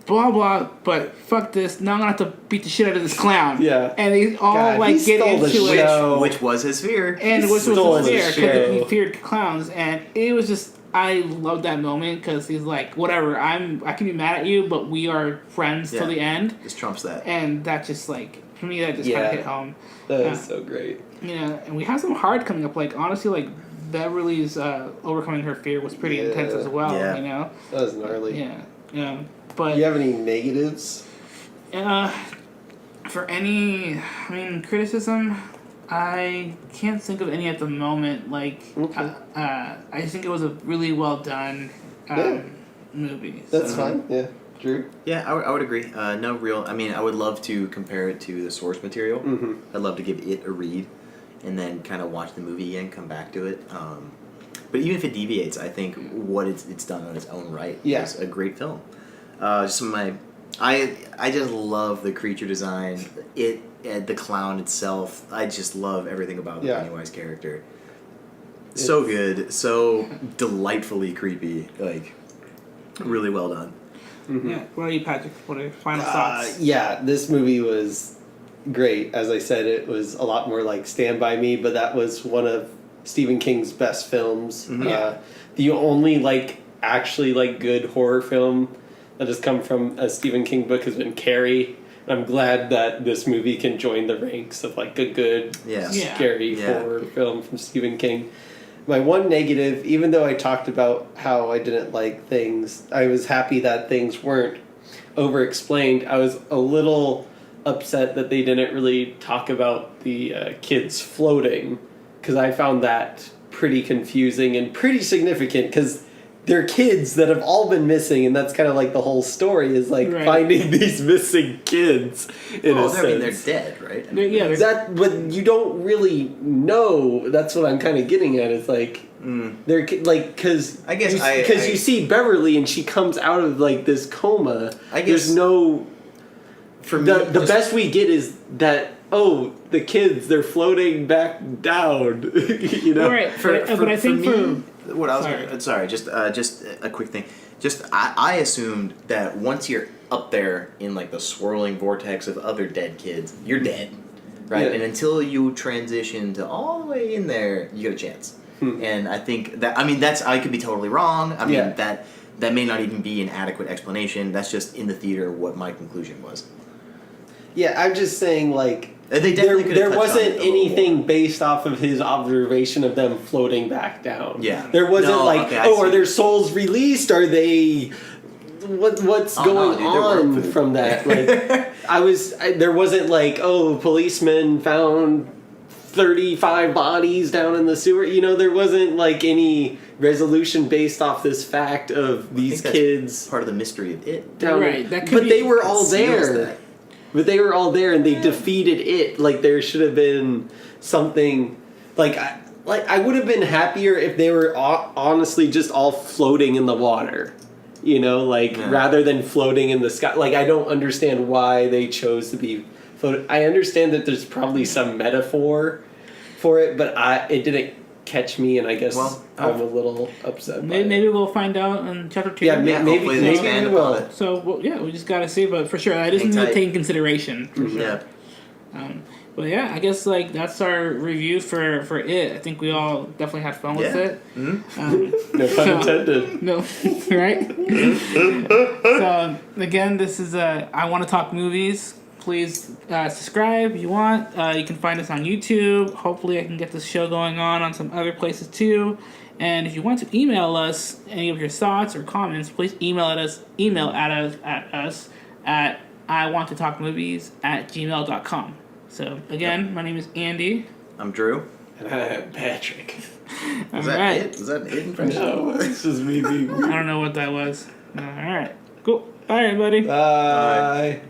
blah blah, but fuck this. Now I'm gonna have to beat the shit out of this clown. Yeah. And they all God, like he get stole the into it. show. Which was his fear. And which stole was the fair because he show. feared clowns, and it was just I loved that moment because he's like, whatever, I can be mad at you, but we are friends till Yeah. the end, Just trumps that. and that just like for me that just kind Yeah. of hit home. That is so great. You know, and we have some hard coming up. Like honestly, like Beverly's overcoming her fear was pretty Yeah. intense as well. Yeah. You know, That was gnarly. yeah, but Do you have any negatives? for any, I mean, criticism, I can't think of any at the moment. Like, Okay. I think it was a really well done Yeah. movie. That's so- fine. Yeah. Drew? Yeah, I would agree. No real. I mean, I would love to compare it to the source material. Mm-hmm. I'd love to give it a read, and then kind of watch the movie again, come back to it. But even if it deviates, I think what it's done on its own right Yeah. is a great film. Just some of my, I just love the creature design. The clown itself. I just love everything about the Yeah. Pennywise character. So good, so delightfully creepy. Like, really well done. Yeah. What are you, Patrick? What are your final thoughts? Yeah, this movie was great. As I said, it was a lot more like Stand By Me, but that was one of Stephen King's best films. Yeah. The only actually good horror film that has come from a Stephen King book has been Carrie. And I'm glad that this movie can join the ranks of a good Yeah. Yeah. scary Yeah. horror film from Stephen King. My one negative, even though I talked about how I didn't like things, I was happy that things weren't over-explained. I was a little upset that they didn't really talk about the kids floating, because I found that pretty confusing and pretty significant, because they're kids that have all been missing, and that's kind of the whole story is Right. finding these missing kids in a Well, sense. I mean, they're dead, right? I mean, Yeah, there's- That, but you don't really know. That's what I'm kind of getting at. It's they're because I guess because I- you see Beverly and she comes out of this coma. I guess- There's no. for me, The just- best we get is that the kids they're floating back down. You know. Right. But I think me, what I was sorry. sorry, just a quick thing. Just I assumed that once you're up there in the swirling vortex of other dead kids, you're dead, right? Yeah. And until you transition to all the way in there, you get a chance. And I think that I could be totally wrong. I mean Yeah. that may not even be an adequate explanation. That's just in the theater what my conclusion was. Yeah, I'm just saying They definitely could have there touched on it wasn't a little anything more. based off of his observation of them floating back down. Yeah. There wasn't No, okay, I are see. their souls released? Are they what's Oh, no, going dude, they're work on food. from that? There wasn't policemen found 35 bodies down in the sewer. There wasn't any resolution based off this fact of these that's kids Part of the mystery of it. down. Right, that could But be- they were all It seals there. that. But they were all there, and they defeated it. There should have been something I would have been happier if they were honestly just all floating in the water, Yeah. rather than floating in the sky. I don't understand why they chose to be floating. I understand that there's probably some metaphor for it, but it didn't catch me, and I guess Well, I'm a little upset. by it. Maybe we'll find out in chapter 2. Yeah, Yeah, maybe hopefully they maybe expand we will. upon it. So well, yeah, we just gotta see, but for sure, I just Hang need to tight. take in consideration. For sure. Yeah. But yeah, I guess that's our review for it. I think we all definitely had fun with Yeah. it. Mm-hmm. No pun intended. No, right? So again, this is I Want to Talk Movies. Please subscribe if you want. You can find us on YouTube. Hopefully, I can get this show going on some other places too. And if you want to email us any of your thoughts or comments, please email at us at iwanttotalkmovies@gmail.com. So again, my name is Andy. I'm Drew. And I'm Patrick. Was All that right. it? Was that an it impression? No, it's just me being I don't know what that was. All right. Cool. All right, buddy. Bye.